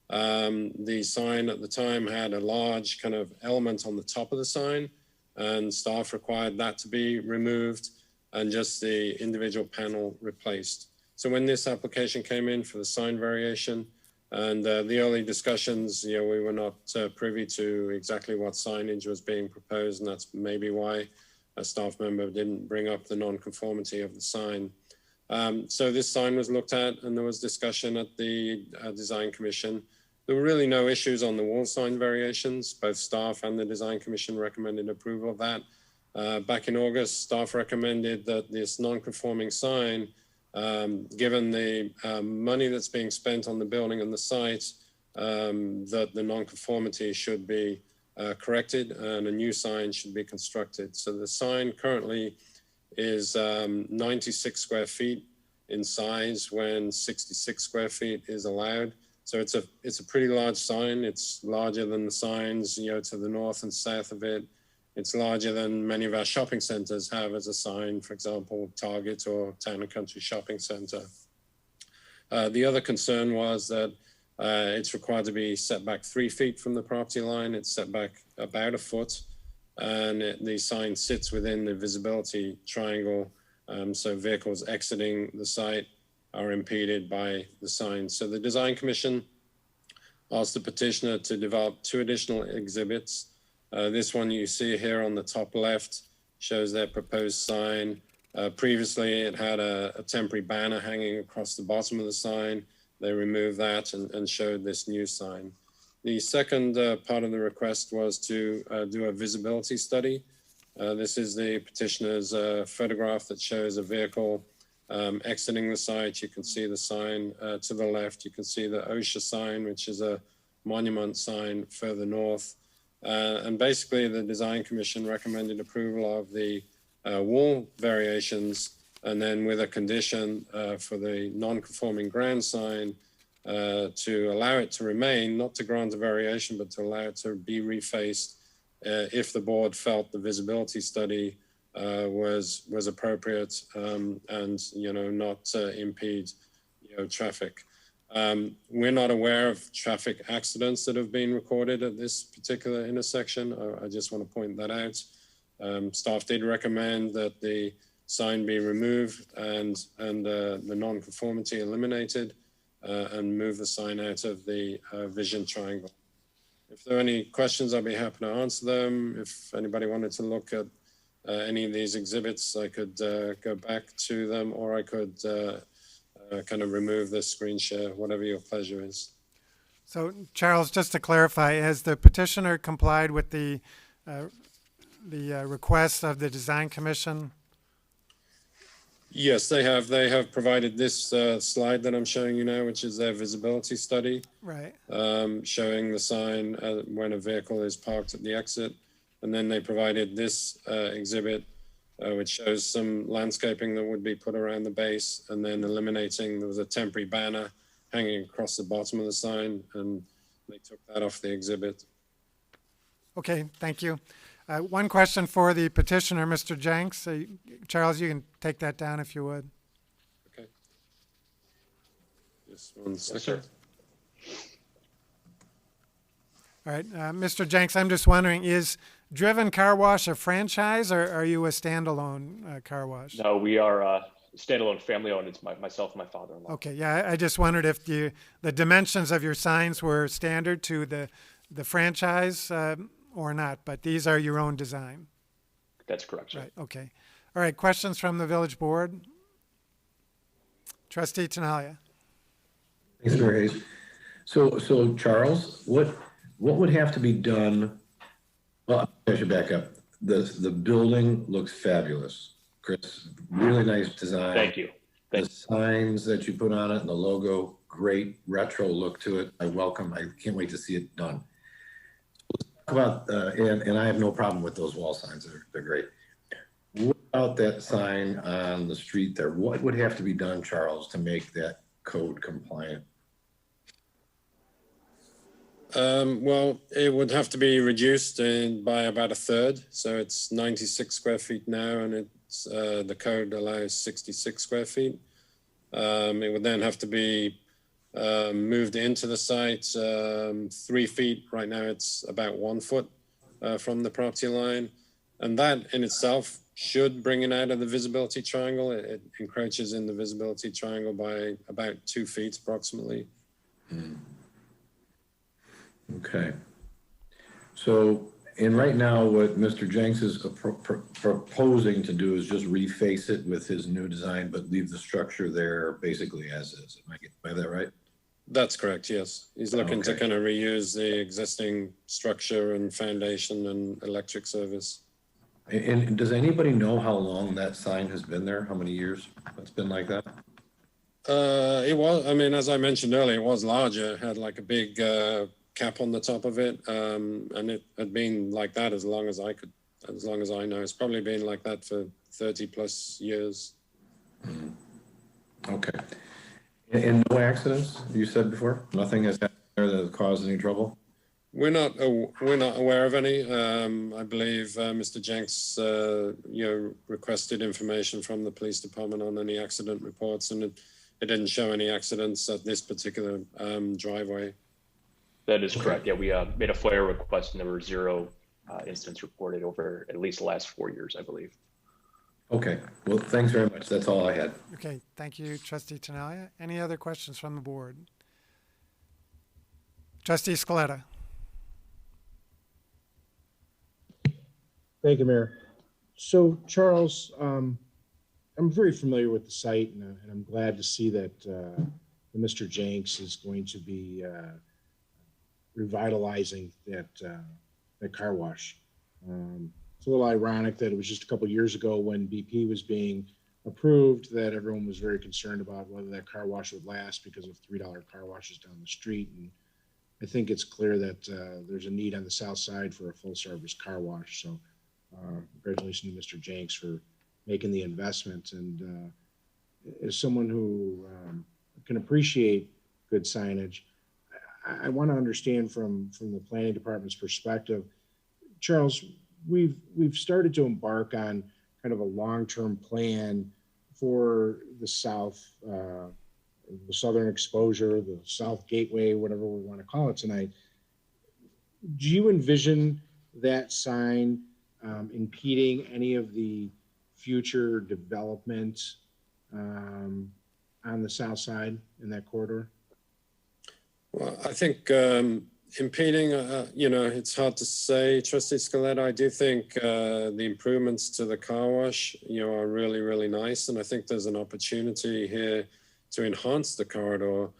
The sign at the time had a large kind of element on the top of the sign, and staff required that to be removed and just the individual panel replaced. So when this application came in for the sign variation, and the early discussions, we were not privy to exactly what signage was being proposed, and that's maybe why a staff member didn't bring up the non-conformity of the sign. So this sign was looked at, and there was discussion at the Design Commission. There were really no issues on the wall sign variations. Both staff and the Design Commission recommended approval of that. Back in August, staff recommended that this non-conforming sign, given the money that's being spent on the building and the site, that the non-conformity should be corrected and a new sign should be constructed. So the sign currently is 96 square feet in size when 66 square feet is allowed. So it's a pretty large sign. It's larger than the signs, to the north and south of it. It's larger than many of our shopping centers have as a sign, for example, Target or Town and Country Shopping Center. The other concern was that it's required to be set back 3 feet from the property line. It's set back about a foot, and the sign sits within the visibility triangle. So vehicles exiting the site are impeded by the sign. So the Design Commission asked the petitioner to develop 2 additional exhibits. This one you see here on the top left shows their proposed sign. Previously, it had a temporary banner hanging across the bottom of the sign. They removed that and showed this new sign. The second part of the request was to do a visibility study. This is the petitioner's photograph that shows a vehicle exiting the site. You can see the sign to the left. You can see the OSHA sign, which is a monument sign further north. And basically, the Design Commission recommended approval of the wall variations, and then with a condition for the non-conforming ground sign to allow it to remain, not to grant a variation, but to allow it to be refaced if the board felt the visibility study was appropriate and not impede traffic. We're not aware of traffic accidents that have been recorded at this particular intersection. I just want to point that out. Staff did recommend that the sign be removed and the non-conformity eliminated and move the sign out of the vision triangle. If there are any questions, I'd be happy to answer them. If anybody wanted to look at any of these exhibits, I could go back to them, or I could kind of remove the screen share, whatever your pleasure is. So, Charles, just to clarify, has the petitioner complied with the request of the Design Commission? Yes, they have. They have provided this slide that I'm showing you now, which is their visibility study. Right. Showing the sign when a vehicle is parked at the exit. And then they provided this exhibit, which shows some landscaping that would be put around the base, and then eliminating, there was a temporary banner hanging across the bottom of the sign, and they took that off the exhibit. Okay, thank you. One question for the petitioner, Mr. Jenks. Charles, you can take that down if you would. Okay. Just one second. Yes, sir. All right, Mr. Jenks, I'm just wondering, is Driven Car Wash a franchise, or are you a standalone car wash? No, we are standalone, family owned. It's myself and my father-in-law. Okay, yeah, I just wondered if the dimensions of your signs were standard to the franchise or not, but these are your own design. That's correct, sir. Right, okay. All right, questions from the village board? Trustee Tinaglia. Thanks, Mayor Hayes. So Charles, what would have to be done? Well, I should back up. The building looks fabulous, Chris. Really nice design. Thank you. The signs that you put on it and the logo, great retro look to it. I can't wait to see it done. Let's talk about, and I have no problem with those wall signs. They're great. What about that sign on the street there? What would have to be done, Charles, to make that code compliant? Well, it would have to be reduced by about a third. So it's 96 square feet now, and it's the code allows 66 square feet. It would then have to be moved into the site 3 feet. Right now, it's about 1 foot from the property line, and that in itself should bring it out of the visibility triangle. It encroaches in the visibility triangle by about 2 feet approximately. Okay. So, and right now what Mr. Jenks is proposing to do is just reface it with his new design, but leave the structure there basically as is. Am I getting by that right? That's correct, yes. He's looking to kind of reuse the existing structure and foundation and electric service. And does anybody know how long that sign has been there? How many years it's been like that? It was, I mean, as I mentioned earlier, it was larger. It had like a big cap on the top of it. And it had been like that as long as I know. It's probably been like that for 30 plus years. Okay. And no accidents, you said before? Nothing has happened there that has caused any trouble? We're not aware of any. I believe Mr. Jenks, requested information from the police department on any accident reports, and it didn't show any accidents at this particular driveway. That is correct. Yeah, we made a FOIA request, and there were 0 incidents reported over at least the last 4 years, I believe. Okay. Well, thanks very much. That's all I had. Okay, thank you, Trustee Tinaglia. Any other questions from the board? Trustee Scaletta. Thank you, Mayor. So, Charles, I'm very familiar with the site, and I'm glad to see that Mr. Jenks is going to be revitalizing that car wash. It's a little ironic that it was just a couple of years ago when BP was being approved that everyone was very concerned about whether that car wash would last because of $3 car washes down the street. And I think it's clear that there's a need on the south side for a full-service car wash. So congratulations to Mr. Jenks for making the investment. And as someone who can appreciate good signage, I want to understand from the planning department's perspective, Charles, we've started to embark on kind of a long-term plan for the south, the southern exposure, the south gateway, whatever we want to call it tonight. Do you envision that sign impeding any of the future development on the south side in that corridor? Well, I think impeding, it's hard to say, Trustee Scaletta. I do think the improvements to the car wash, are really, really nice. And I think there's an opportunity here to enhance the corridor.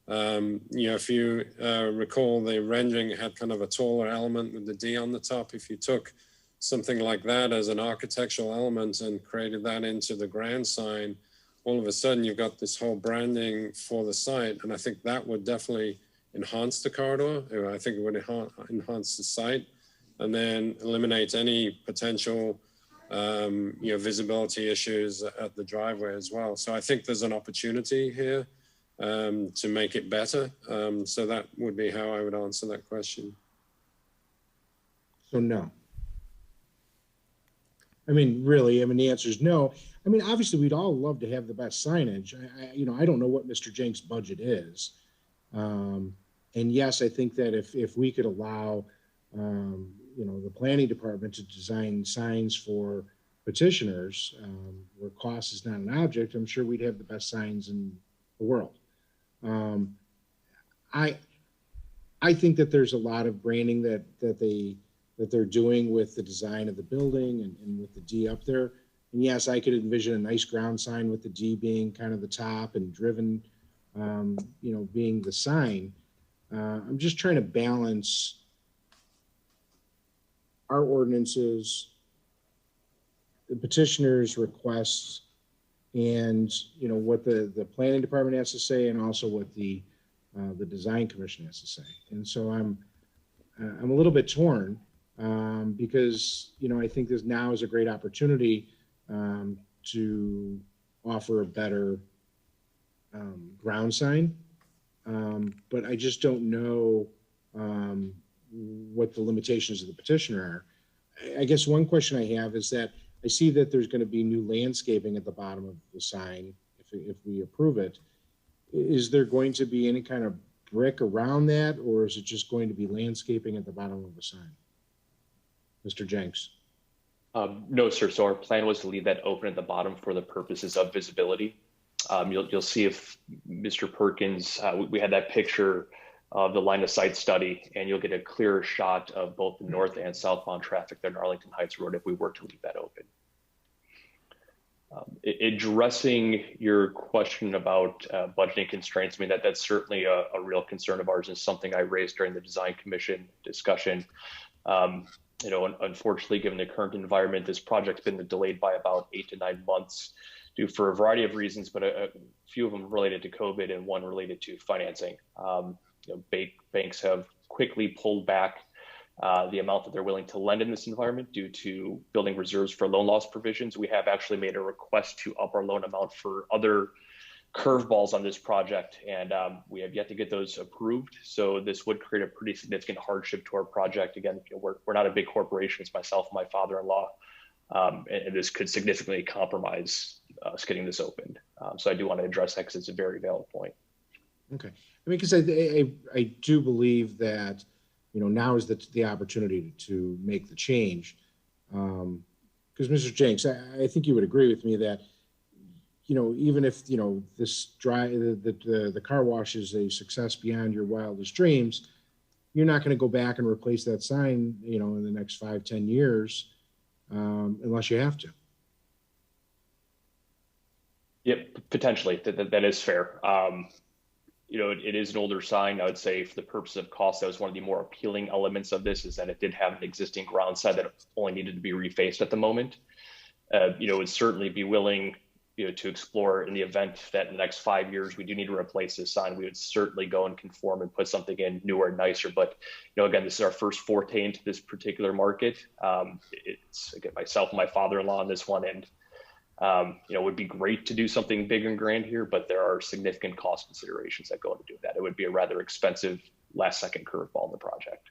If you recall, the rendering had kind of a taller element with the D on the top. If you took something like that as an architectural element and created that into the ground sign, all of a sudden you've got this whole branding for the site. And I think that would definitely enhance the corridor. I think it would enhance the site and then eliminate any potential visibility issues at the driveway as well. So I think there's an opportunity here to make it better. So that would be how I would answer that question. So no. I mean, really, the answer is no. Obviously, we'd all love to have the best signage. I don't know what Mr. Jenks' budget is. And yes, I think that if we could allow, the planning department to design signs for petitioners, where cost is not an object, I'm sure we'd have the best signs in the world. I think that there's a lot of branding that they're doing with the design of the building and with the D up there. And yes, I could envision a nice ground sign with the D being kind of the top and driven, being the sign. I'm just trying to balance our ordinances, the petitioner's requests, and what the planning department has to say, and also what the design commission has to say. And so I'm a little bit torn because I think this now is a great opportunity to offer a better ground sign, but I just don't know what the limitations of the petitioner are. I guess one question I have is that I see that there's going to be new landscaping at the bottom of the sign if we approve it. Is there going to be any kind of brick around that, or is it just going to be landscaping at the bottom of the sign? Mr. Jenks. No, sir. So our plan was to leave that open at the bottom for the purposes of visibility. You'll see if Mr. Perkins, we had that picture of the line of sight study, and you'll get a clearer shot of both the north and southbound traffic there on Arlington Heights Road if we were to leave that open. Addressing your question about budgeting constraints, I mean, that's certainly a real concern of ours and something I raised during the design commission discussion. Unfortunately, given the current environment, this project's been delayed by about 8 to 9 months due for a variety of reasons, but a few of them related to COVID and one related to financing. Banks have quickly pulled back the amount that they're willing to lend in this environment due to building reserves for loan loss provisions. We have actually made a request to up our loan amount for other curveballs on this project, and we have yet to get those approved. So this would create a pretty significant hardship to our project. Again, we're not a big corporation. It's myself and my father-in-law, and this could significantly compromise us getting this opened. So I do want to address that because it's a very valid point. Okay. I mean, because I do believe that, now is the opportunity to make the change. Because Mr. Jenks, I think you would agree with me that, even if, this the car wash is a success beyond your wildest dreams, you're not going to go back and replace that sign, in the next 5-10 years, unless you have to. Yep, potentially. That is fair. It is an older sign. I would say for the purpose of cost, that was one of the more appealing elements of this, is that it did have an existing ground sign that only needed to be refaced at the moment. Would certainly be willing, to explore in the event that in the next 5 years we do need to replace this sign. We would certainly go and conform and put something in newer and nicer. But again, this is our first forte into this particular market. It's again myself and my father-in-law on this one, and it would be great to do something big and grand here, but there are significant cost considerations that go into doing that. It would be a rather expensive last-second curveball in the project.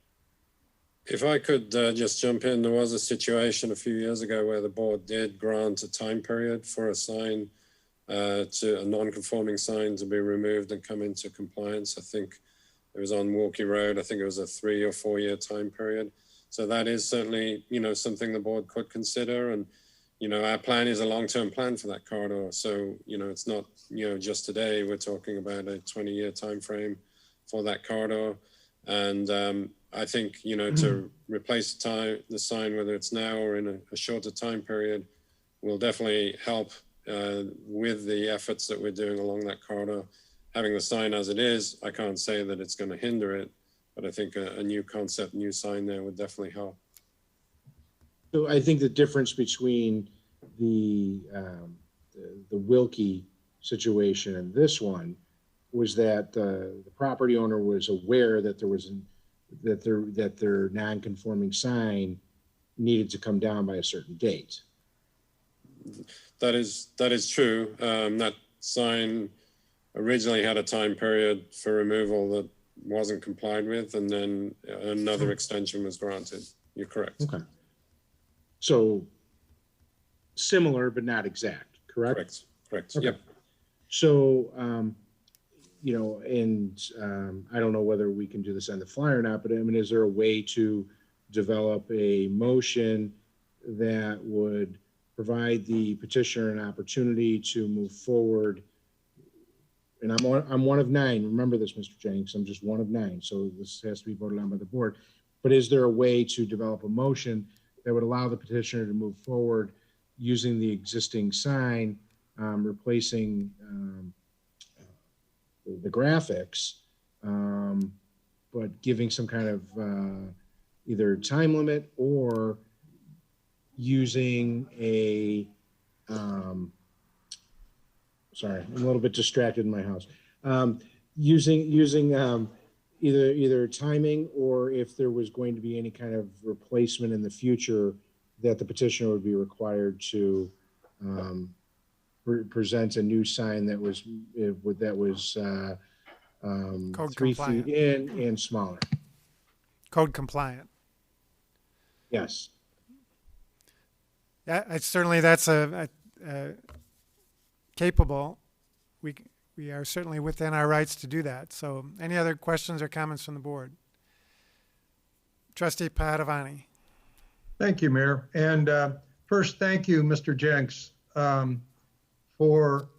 If I could just jump in, there was a situation a few years ago where the board did grant a time period for a sign, to a non-conforming sign to be removed and come into compliance. I think it was on Walkie Road. I think it was a 3 or 4 year time period. So that is certainly, something the board could consider. And our plan is a long-term plan for that corridor. So, it's not, just today. We're talking about a 20-year time frame for that corridor. And I think, to replace the sign, whether it's now or in a shorter time period, will definitely help with the efforts that we're doing along that corridor. Having the sign as it is, I can't say that it's going to hinder it, but I think a new concept, new sign there would definitely help. So I think the difference between the Wilkie situation and this one was that the property owner was aware that there was that their non-conforming sign needed to come down by a certain date. That is true. That sign originally had a time period for removal that wasn't complied with, and then another extension was granted. You're correct. Okay. So similar, but not exact, correct? Correct. Okay. Yep. So, I don't know whether we can do this on the fly or not, but I mean, is there a way to develop a motion that would provide the petitioner an opportunity to move forward. And I'm one of 9. Remember this, Mr. Jennings, I'm just one of 9. So this has to be voted on by the board. But is there a way to develop a motion that would allow the petitioner to move forward using the existing sign, replacing the graphics, but giving some kind of either time limit or using a, sorry, I'm a little bit distracted in my house. Using either timing, or if there was going to be any kind of replacement in the future that the petitioner would be required to present a new sign that was 3 feet in and smaller. Code compliant. Yes. Yeah, certainly that's capable. We are certainly within our rights to do that. So any other questions or comments from the board? Trustee Padovani. Thank you, Mayor. And first, thank you, Mr. Jenks, for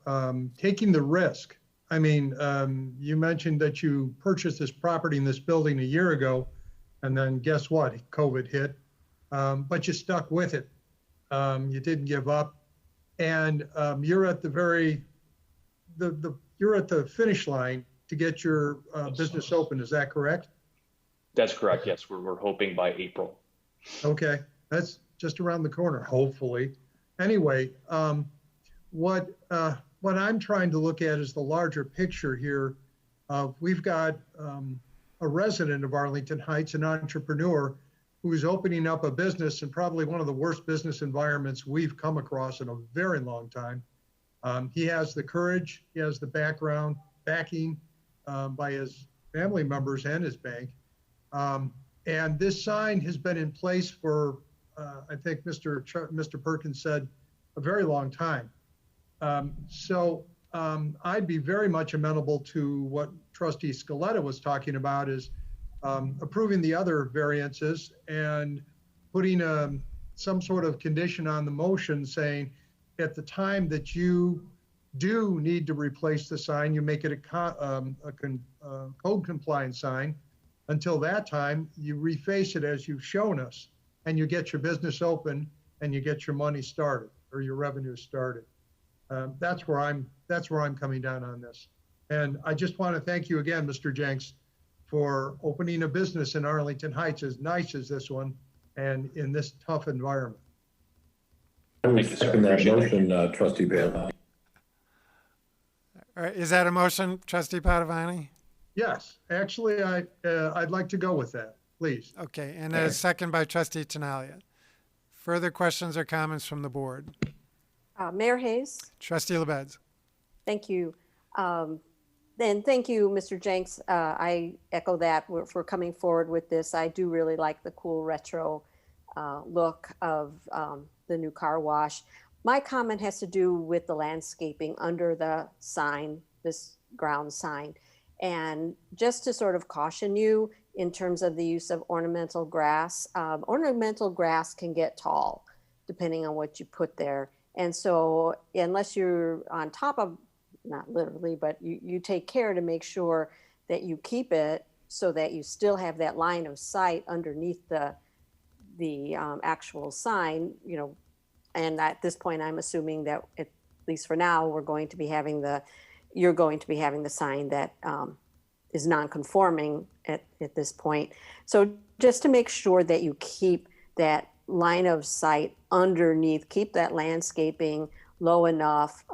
taking the risk. I mean, you mentioned that you purchased this property in this building a year ago, and then guess what? COVID hit, but you stuck with it. You didn't give up, and you're at the you're at the finish line to get your business open. Is that correct? That's correct. Yes, we're hoping by April. Okay, that's just around the corner, hopefully. Anyway, what I'm trying to look at is the larger picture here. We've got a resident of Arlington Heights, an entrepreneur, who's opening up a business in probably one of the worst business environments we've come across in a very long time. He has the courage, he has the backing by his family members and his bank. And this sign has been in place for, I think Mr. Perkins said, a very long time. So I'd be very much amenable to what Trustee Scaletta was talking about, is approving the other variances and putting some sort of condition on the motion saying, at the time that you do need to replace the sign, you make it a code compliant sign. Until that time, you reface it as you've shown us, and you get your business open and you get your money started or your revenue started. That's where I'm coming down on this. And I just want to thank you again, Mr. Jenks, for opening a business in Arlington Heights as nice as this one and in this tough environment. I would second that motion, Trustee Padovani. All right, is that a motion, Trustee Padovani? Yes, actually, I'd like to go with that, please. Okay, and a second by Trustee Tinaglia. Further questions or comments from the board? Mayor Hayes. Trustee LaBedz. Thank you. Then thank you, Mr. Jenks. I echo that for coming forward with this. I do really like the cool retro look of the new car wash. My comment has to do with the landscaping under the sign, this ground sign. And just to sort of caution you in terms of the use of ornamental grass, ornamental grass can get tall depending on what you put there. And so unless you're on top of, not literally, but you take care to make sure that you keep it so that you still have that line of sight underneath the actual sign, you know. And at this point, I'm assuming that at least for now, you're going to be having the sign that is non-conforming at this point. So just to make sure that you keep that line of sight underneath, keep that landscaping low enough.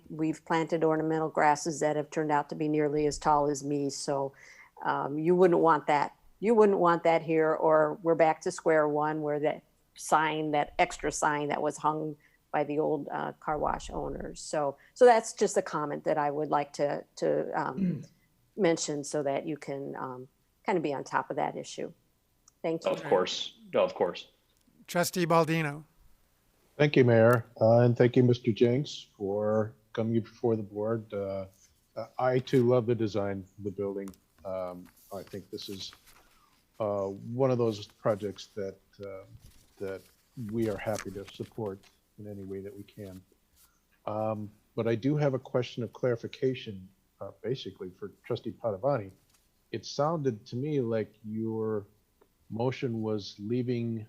We've planted ornamental grasses that have turned out to be nearly as tall as me. So you wouldn't want that. You wouldn't want that here, or we're back to square one where that sign, that extra sign that was hung by the old car wash owners. So that's just a comment that I would like to mention so that you can kind of be on top of that issue. Thank you. Of course. No, of course. Trustee Baldino. Thank you, Mayor, and thank you, Mr. Jenks, for coming before the board. I too love the design of the building. I think this is one of those projects that that we are happy to support in any way that we can. But I do have a question of clarification, basically for Trustee Padovani. It sounded to me like your motion was leaving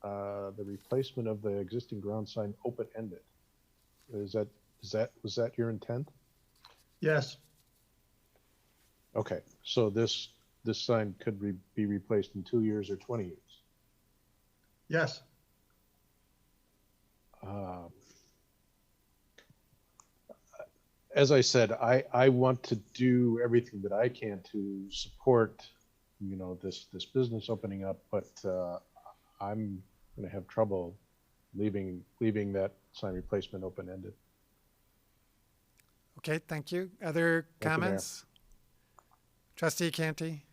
the replacement of the existing ground sign open-ended. Was that your intent? Yes. Okay, so this sign could be replaced in 2 years or 20 years. Yes. As I said, I want to do everything that I can to support, this business opening up, but I'm going to have trouble leaving that sign replacement open-ended. Okay, thank you. Other comments? Trustee Canty?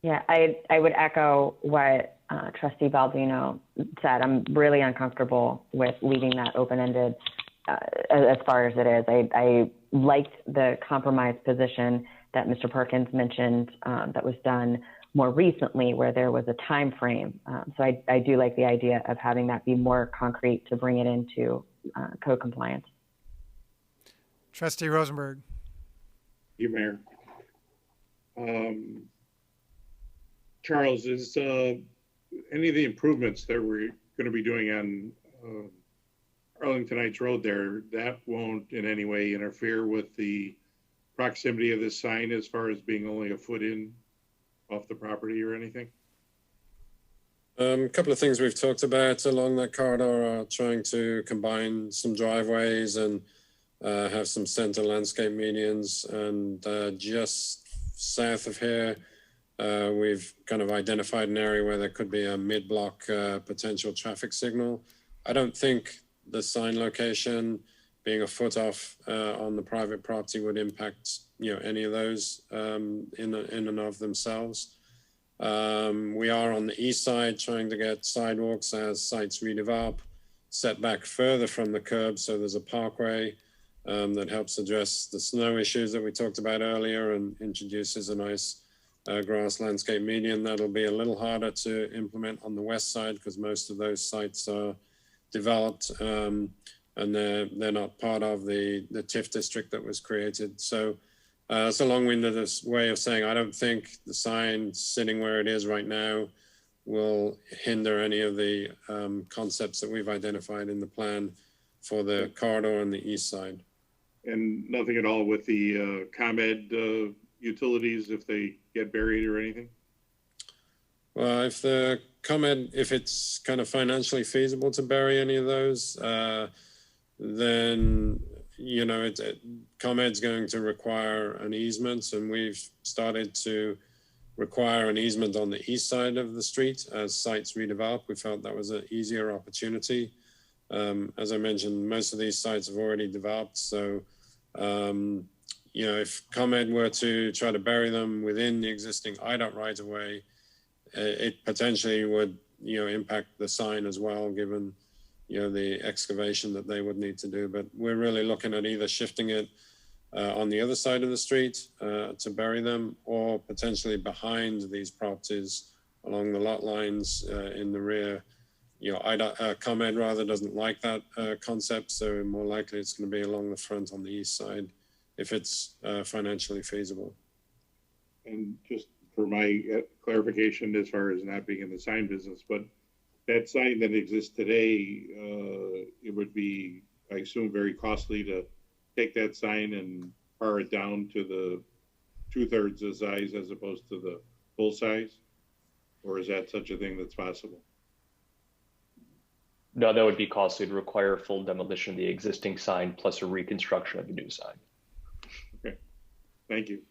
Yeah, I would echo what Trustee Baldino said. I'm really uncomfortable with leaving that open-ended as far as it is. I liked the compromise position that Mr. Perkins mentioned that was done more recently, where there was a time frame. So I do like the idea of having that be more concrete to bring it into code compliance. Trustee Rosenberg. You, Mayor. Charles, is any of the improvements that we're going to be doing on Arlington Heights Road there, that won't in any way interfere with the proximity of this sign as far as being only a foot in off the property or anything? A couple of things we've talked about along that corridor are trying to combine some driveways and have some center landscape medians. And just south of here, we've kind of identified an area where there could be a mid-block potential traffic signal. I don't think the sign location being a foot off on the private property would impact any of those in and of themselves. We are on the east side trying to get sidewalks as sites redevelop, set back further from the curb, so there's a parkway that helps address the snow issues that we talked about earlier and introduces a nice grass landscape median. That'll be a little harder to implement on the west side because most of those sites are developed and they're not part of the TIF district that was created. So it's a long-winded way of saying I don't think the sign sitting where it is right now will hinder any of the concepts that we've identified in the plan for the corridor on the east side. And nothing at all with the ComEd utilities if they get buried or anything? Well, if the ComEd, if it's kind of financially feasible to bury any of those, then ComEd's going to require an easement, and we've started to require an easement on the east side of the street as sites redevelop. We felt that was an easier opportunity. As I mentioned, most of these sites have already developed, so if ComEd were to try to bury them within the existing IDOT right-of-way, it potentially would impact the sign as well, given the excavation that they would need to do. But we're really looking at either shifting it on the other side of the street to bury them, or potentially behind these properties along the lot lines in the rear. ComEd rather doesn't like that concept, so more likely it's going to be along the front on the east side if it's financially feasible. And just for my clarification, as far as not being in the sign business, but that sign that exists today, it would be, I assume, very costly to take that sign and power it down to the 2/3 the size as opposed to the full size? Or is that such a thing that's possible? No, that would be costly. It would require full demolition of the existing sign plus a reconstruction of a new sign. Okay, thank you.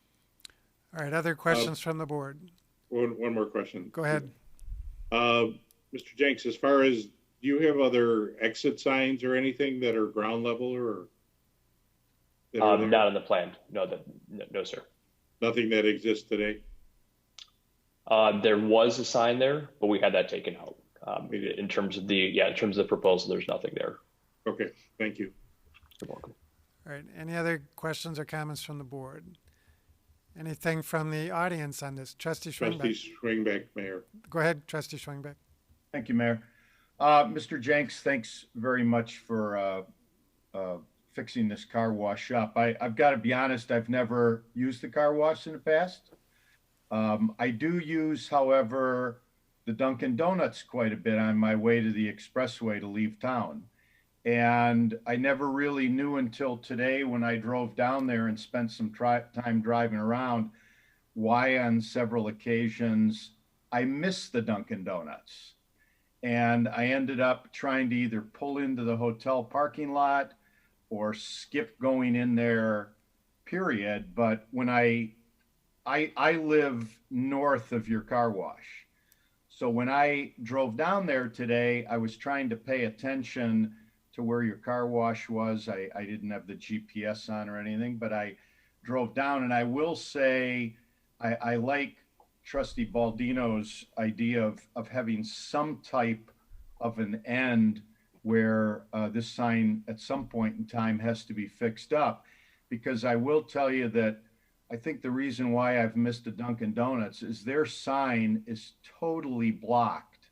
All right, other questions from the board? One more question. Go ahead. Mr. Jenks, as far as, do you have other exit signs or anything that are ground level or? Not in the plan. No, sir. Nothing that exists today? There was a sign there, but we had that taken out. In terms of the proposal, there's nothing there. Okay, thank you. You're welcome. All right, any other questions or comments from the board? Anything from the audience on this? Trustee Schwingbeck. Trustee Schwingbeck, Mayor. Go ahead, Trustee Schwingbeck. Thank you, Mayor. Mr. Jenks, thanks very much for fixing this car wash up. I've got to be honest, I've never used the car wash in the past. I do use, however, the Dunkin' Donuts quite a bit on my way to the expressway to leave town. And I never really knew until today when I drove down there and spent some time driving around why on several occasions I missed the Dunkin' Donuts. And I ended up trying to either pull into the hotel parking lot or skip going in there, period. But when I live north of your car wash. So when I drove down there today, I was trying to pay attention to where your car wash was. I didn't have the GPS on or anything, but I drove down, and I will say I like Trustee Baldino's idea of having some type of an end where this sign at some point in time has to be fixed up, because I will tell you that I think the reason why I've missed the Dunkin' Donuts is their sign is totally blocked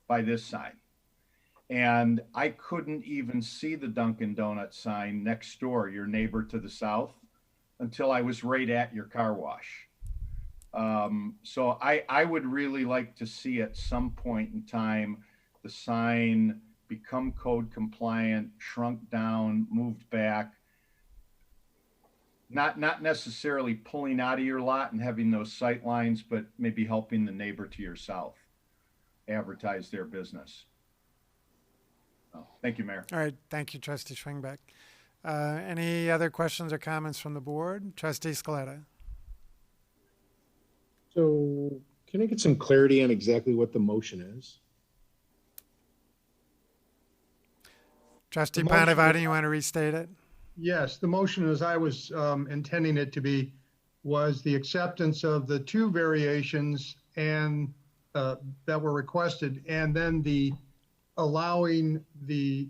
by this sign. And I couldn't even see the Dunkin' Donuts sign next door, your neighbor to the south, until I was right at your car wash. So I would really like to see at some point in time the sign become code compliant, shrunk down, moved back. Not necessarily pulling out of your lot and having those sight lines, but maybe helping the neighbor to your south advertise their business. Oh, thank you, Mayor. All right, thank you, Trustee Schwingbeck. Any other questions or comments from the board? Trustee Scaletta. So can I get some clarity on exactly what the motion is? Trustee The motion Padovani, is- you want to restate it? Yes, the motion as I was intending it to be was the acceptance of the two variations and that were requested, and then the allowing the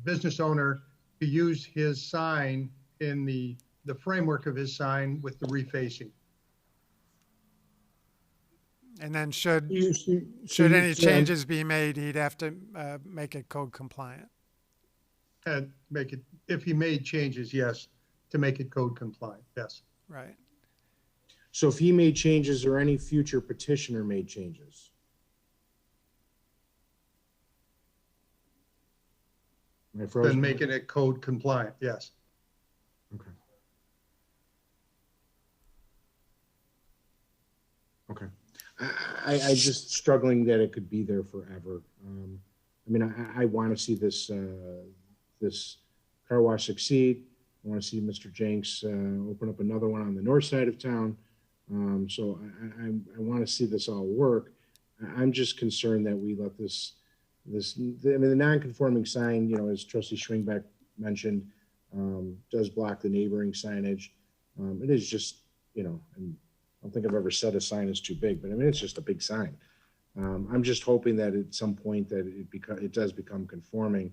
business owner to use his sign in the framework of his sign with the refacing. And then should So any changes be made, he'd have to make it code compliant. And make it, if he made changes, yes, to make it code compliant, yes. Right. So if he made changes or any future petitioner made changes? Am I frozen? Then making it code compliant, yes. Okay. Okay. I just struggling that it could be there forever. I mean, I want to see this this car wash succeed. I want to see Mr. Jenks open up another one on the north side of town. So I want to see this all work. I'm just concerned that we let this, I mean, the non-conforming sign, you know, as Trustee Schwingbeck mentioned, does block the neighboring signage. It is just, you know, and I don't think I've ever said a sign is too big, but I mean, it's just a big sign. I'm just hoping that at some point that it does become conforming.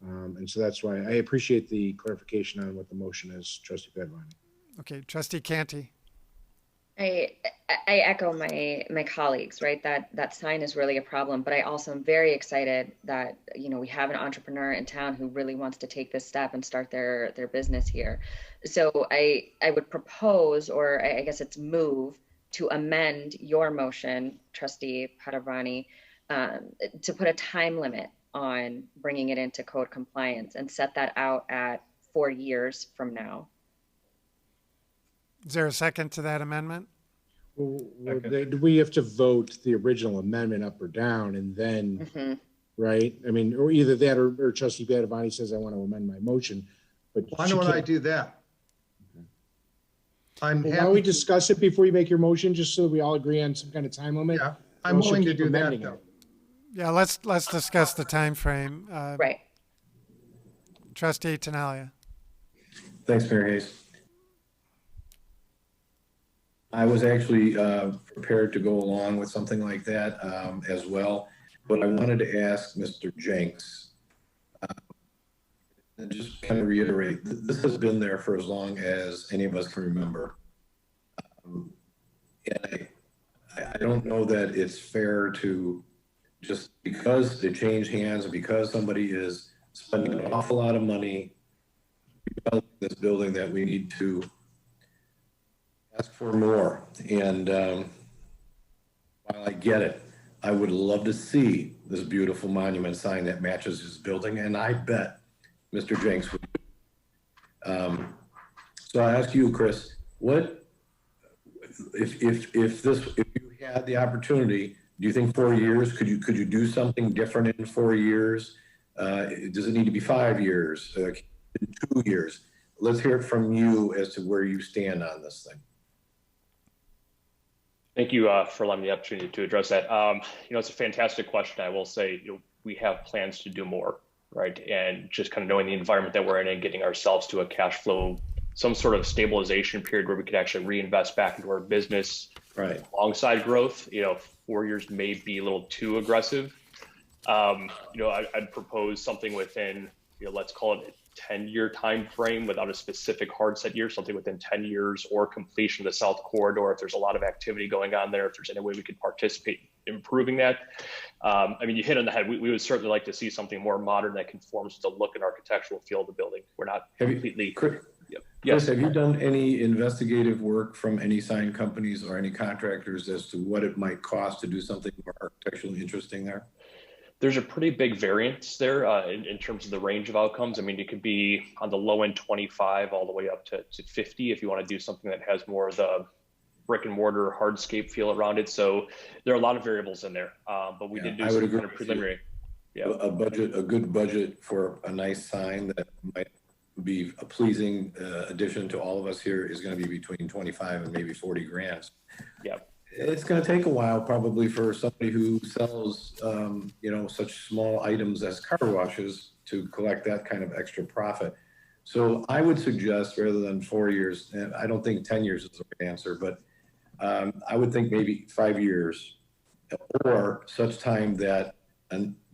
And so that's why I appreciate the clarification on what the motion is, Trustee Padovani. Okay, Trustee Canty. I echo my colleagues, right? That sign is really a problem, but I also am very excited that, you know, we have an entrepreneur in town who really wants to take this step and start their business here. So I would propose, or I guess it's move, to amend your motion, Trustee Padovani, to put a time limit on bringing it into code compliance and set that out at 4 years from now. Is there a second to that amendment? Well, do we have to vote the original amendment up or down and then, right? I mean, or either that or Trustee Padovani says, I want to amend my motion, but Why don't I do that? I'm Why happy. don't we discuss it before you make your motion, just so we all agree on some kind of time limit? Yeah, I'm willing to do that amending though. it. Yeah, let's discuss the time frame. Right. Trustee Tinaglia. Thanks, Mayor Hayes. I was actually prepared to go along with something like that as well, but I wanted to ask Mr. Jenks and just kind of reiterate, this has been there for as long as any of us can remember. don't know that it's fair to just because they change hands, or because somebody is spending an awful lot of money developing this building, that we need to ask for more. And while I get it, I would love to see this beautiful monument sign that matches his building, and I bet Mr. Jenks would. So I ask you, Chris, what if you had the opportunity? Do you think 4 years? Could you do something different in 4 years? Does it need to be 5 years? 2 years? Let's hear it from you as to where you stand on this thing. Thank you for allowing me the opportunity to address that. It's a fantastic question. I will say, we have plans to do more, right? And just kind of knowing the environment that we're in and getting ourselves to a cash flow, some sort of stabilization period where we could actually reinvest back into our business, right, alongside growth. 4 years may be a little too aggressive. I'd propose something within, let's call it a 10-year time frame without a specific hard set year, something within 10 years or completion of the South Corridor. If there's a lot of activity going on there, if there's any way we could participate in improving that. You hit on the head. We would certainly like to see something more modern that conforms to the look and architectural feel of the building. We're not completely. Chris, have you done any investigative work from any sign companies or any contractors as to what it might cost to do something more architecturally interesting there? There's a pretty big variance there in terms of the range of outcomes. It could be on the low end 25 all the way up to 50 if you want to do something that has more of the brick and mortar hardscape feel around it. So there are a lot of variables in there, but we did do some kind of preliminary. Yeah. A good budget for a nice sign that might be a pleasing addition to all of us here is going to be between 25 and maybe 40 grand. Yeah. It's going to take a while probably for somebody who sells, such small items as car washes to collect that kind of extra profit. So I would suggest rather than 4 years, and I don't think 10 years is the right answer, but I would think maybe 5 years or such time that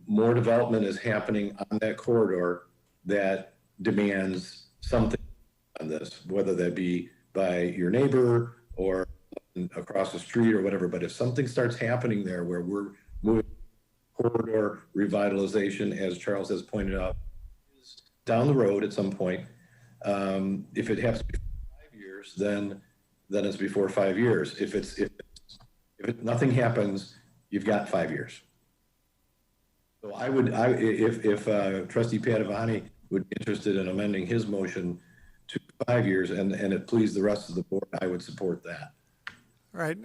more development is happening on that corridor that demands something on this, whether that be by your neighbor or across the street or whatever. But if something starts happening there where we're moving corridor revitalization, as Charles has pointed out, down the road at some point, if it has to be 5 years, then it's before 5 years. If nothing happens, you've got 5 years. So if Trustee Padovani would be interested in amending his motion to 5 years and it pleased the rest of the board, I would support that. All right.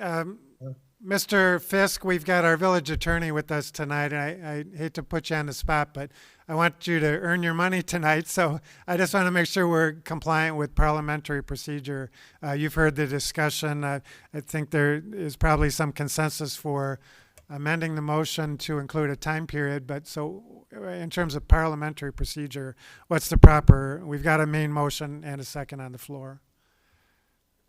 Mr. Fisk, we've got our village attorney with us tonight. I hate to put you on the spot, but I want you to earn your money tonight. So I just want to make sure we're compliant with parliamentary procedure. You've heard the discussion. I think there is probably some consensus for amending the motion to include a time period. But so in terms of parliamentary procedure, what's the proper? We've got a main motion and a second on the floor.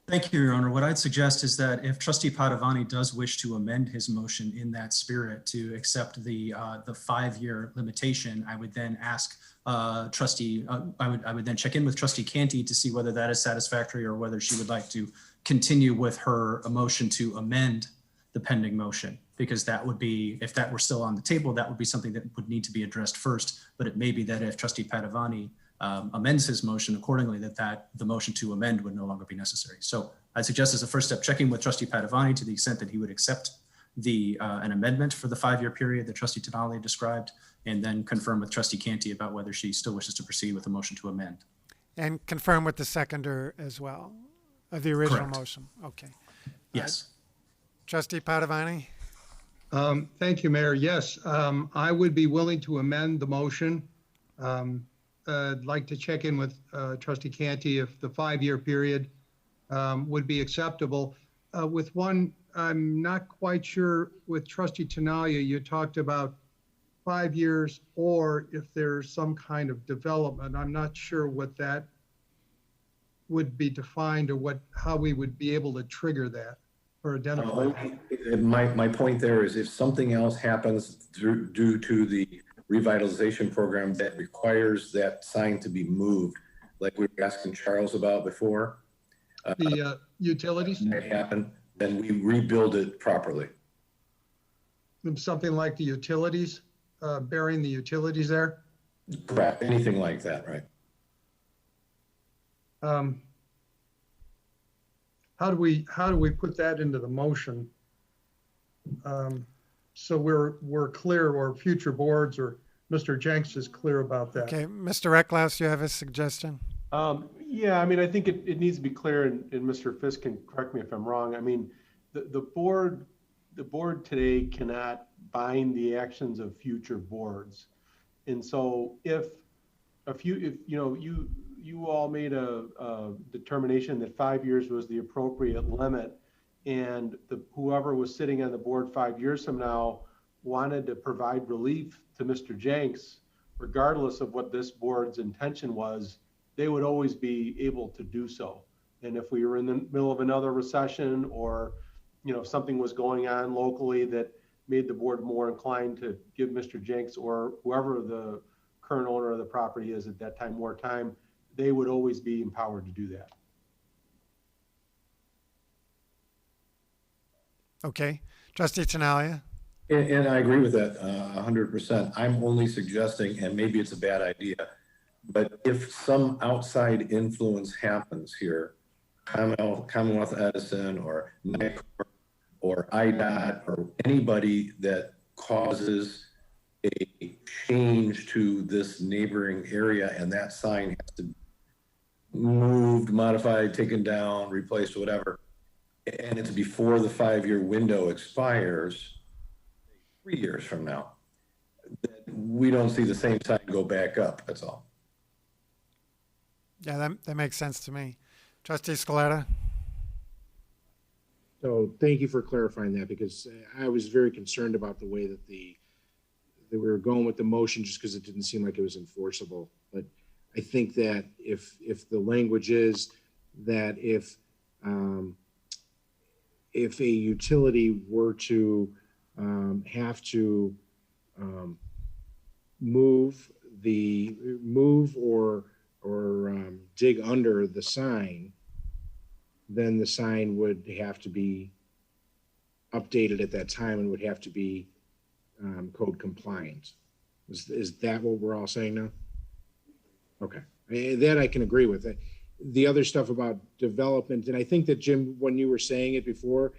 Thank you, Your Honor. What I'd suggest is that if Trustee Padovani does wish to amend his motion in that spirit to accept the 5-year limitation, I would then ask I would then check in with Trustee Canty to see whether that is satisfactory or whether she would like to continue with her motion to amend the pending motion, because that would be, if that were still on the table, that would be something that would need to be addressed first. But it may be that if Trustee Padovani amends his motion accordingly, that the motion to amend would no longer be necessary. So I suggest as a first step, checking with Trustee Padovani to the extent that he would accept an amendment for the 5-year period that Trustee Tinaglia described, and then confirm with Trustee Canty about whether she still wishes to proceed with the motion to amend. And confirm with the seconder as well of the original Correct. motion. Okay. Yes. Trustee Padovani? Thank you, Mayor. Yes, I would be willing to amend the motion. I'd like to check in with Trustee Canty if the 5-year period would be acceptable. With one, I'm not quite sure with Trustee Tinaglia, you talked about 5 years or if there's some kind of development. I'm not sure what that would be defined or how we would be able to trigger that or identify that. My point there is if something else happens due to the revitalization program that requires that sign to be moved, like we were asking Charles about before. The utilities? That happen, then we rebuild it properly. something like the utilities, burying the utilities there? Correct, anything like that, right? How do we put that into the motion? So we're clear, or future boards or Mr. Jenks is clear about that. Okay, Mr. Recklouse, you have a suggestion? Yeah, I mean, I think it needs to be clear, and Mr. Fisk can correct me if I'm wrong. I mean, the board today cannot bind the actions of future boards. And so if you all made a determination that 5 years was the appropriate limit, and whoever was sitting on the board 5 years from now wanted to provide relief to Mr. Jenks, regardless of what this board's intention was, they would always be able to do so. And if we were in the middle of another recession, or something was going on locally that made the board more inclined to give Mr. Jenks or whoever the current owner of the property is at that time more time, they would always be empowered to do that. Okay, Trustee Tinaglia. And I agree with that 100%. I'm only suggesting, and maybe it's a bad idea, but if some outside influence happens here, Commonwealth Edison or NIC or IDOT or anybody that causes a change to this neighboring area, and that sign has to be moved, modified, taken down, replaced, whatever, and it's before the 5-year window expires 3 years from now, we don't see the same sign go back up, that's all. Yeah, that makes sense to me. Trustee Scaletta. So thank you for clarifying that, because I was very concerned about the way that that we were going with the motion, just because it didn't seem like it was enforceable. But I think that if the language is that if a utility were to have to move or dig under the sign, then the sign would have to be updated at that time and would have to be code compliant. Is that what we're all saying now? Okay, that I can agree with. The other stuff about development, and I think that, Jim, when you were saying it before,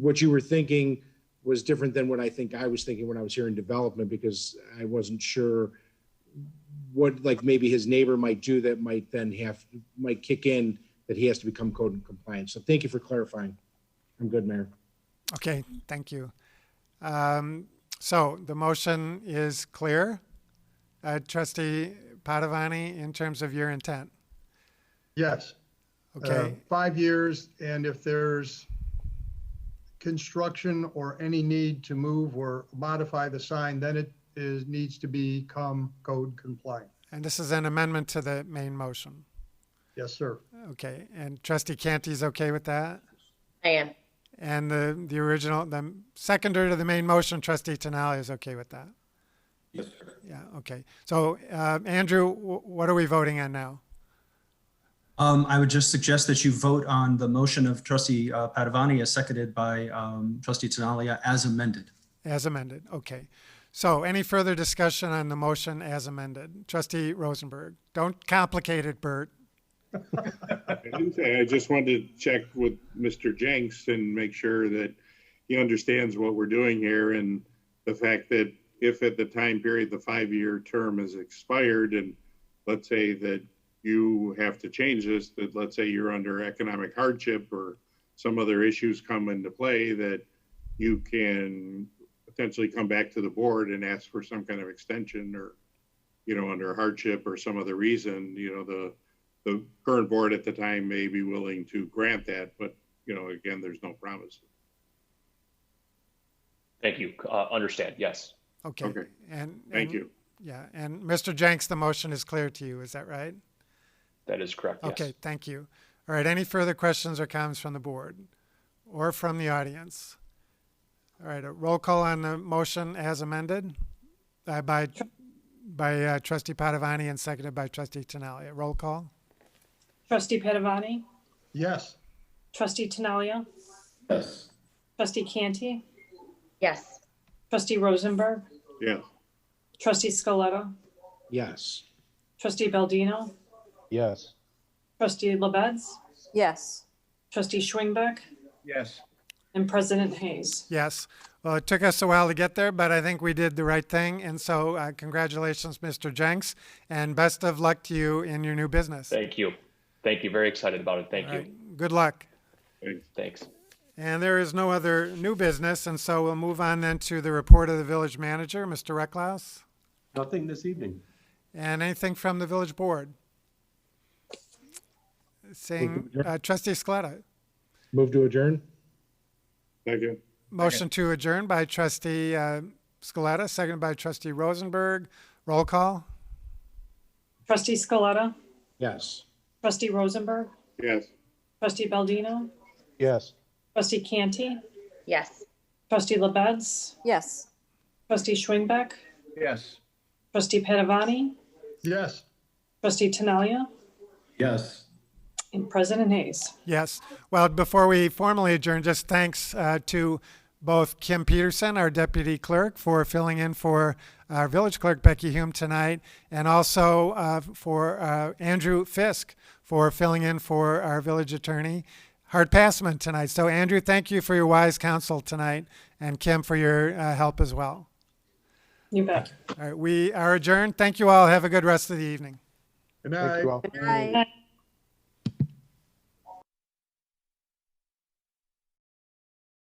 what you were thinking was different than what I think I was thinking when I was hearing development, because I wasn't sure what, like, maybe his neighbor might do that might then might kick in that he has to become code compliant. So thank you for clarifying. I'm good, Mayor. Okay, thank you. So the motion is clear. Trustee Padovani, in terms of your intent? Yes. Okay. 5 years, and if there's construction or any need to move or modify the sign, then it needs to become code compliant. And this is an amendment to the main motion? Yes, sir. Okay, and Trustee Canty's okay with that? I am. And the seconder to the main motion, Trustee Tinaglia, is okay with that? Yes, sir. Yeah, okay. So, Andrew, what are we voting on now? I would just suggest that you vote on the motion of Trustee Padovani as seconded by Trustee Tinaglia as amended. As amended, okay. So any further discussion on the motion as amended? Trustee Rosenberg. Don't complicate it, Bert. I didn't say. I just wanted to check with Mr. Jenks and make sure that he understands what we're doing here, and the fact that if at the time period the 5-year term is expired, and let's say that you have to change this, that let's say you're under economic hardship or some other issues come into play, that you can potentially come back to the board and ask for some kind of extension, or, under hardship or some other reason, the current board at the time may be willing to grant that, but, again, there's no promise. Thank you. Understand. Yes. Okay. Thank you. Yeah, and Mr. Jenks, the motion is clear to you, is that right? That is correct. Yes. Okay, thank you. All right, any further questions or comments from the board or from the audience? All right, a roll call on the motion as amended by Trustee Padovani and seconded by Trustee Tinaglia. Roll call. Trustee Padovani? Yes. Trustee Tinaglia? Yes. Trustee Canty? Yes. Trustee Rosenberg, Yes. Trustee Scaletta, Yes. Trustee Baldino, Yes. Trustee LaBedz, Yes. Trustee Schwingbeck, Yes. and President Hayes. Yes. Well, it took us a while to get there, but I think we did the right thing. And so congratulations, Mr. Jenks, and best of luck to you in your new business. Thank you. Thank you. Very excited about it. Thank All you. right. Good luck. Thanks. And there is no other new business, and so we'll move on then to the report of the village manager, Mr. Recklouse. Nothing this evening. And anything from the village board? Saying, Trustee Scaletta. Move to adjourn? Second. Motion to adjourn by Trustee Scaletta, seconded by Trustee Rosenberg. Roll call. Trustee Scaletta, Yes. Trustee Rosenberg, Yes. Trustee Baldino, Yes. Trustee Canty, Yes. Trustee LaBedz, Yes. Trustee Schwingbeck, Yes. Trustee Padovani, Yes. Trustee Tinaglia, Yes. and President Hayes. Yes. Well, before we formally adjourn, just thanks to both Kim Peterson, our deputy clerk, for filling in for our village clerk, Becky Hume, tonight, and also for Andrew Fisk for filling in for our village attorney, Hart Passman, tonight. So, Andrew, thank you for your wise counsel tonight, and Kim for your help as well. You bet. All right, we are adjourned. Thank you all. Have a good rest of the evening. Good Thank night. you all. Good night.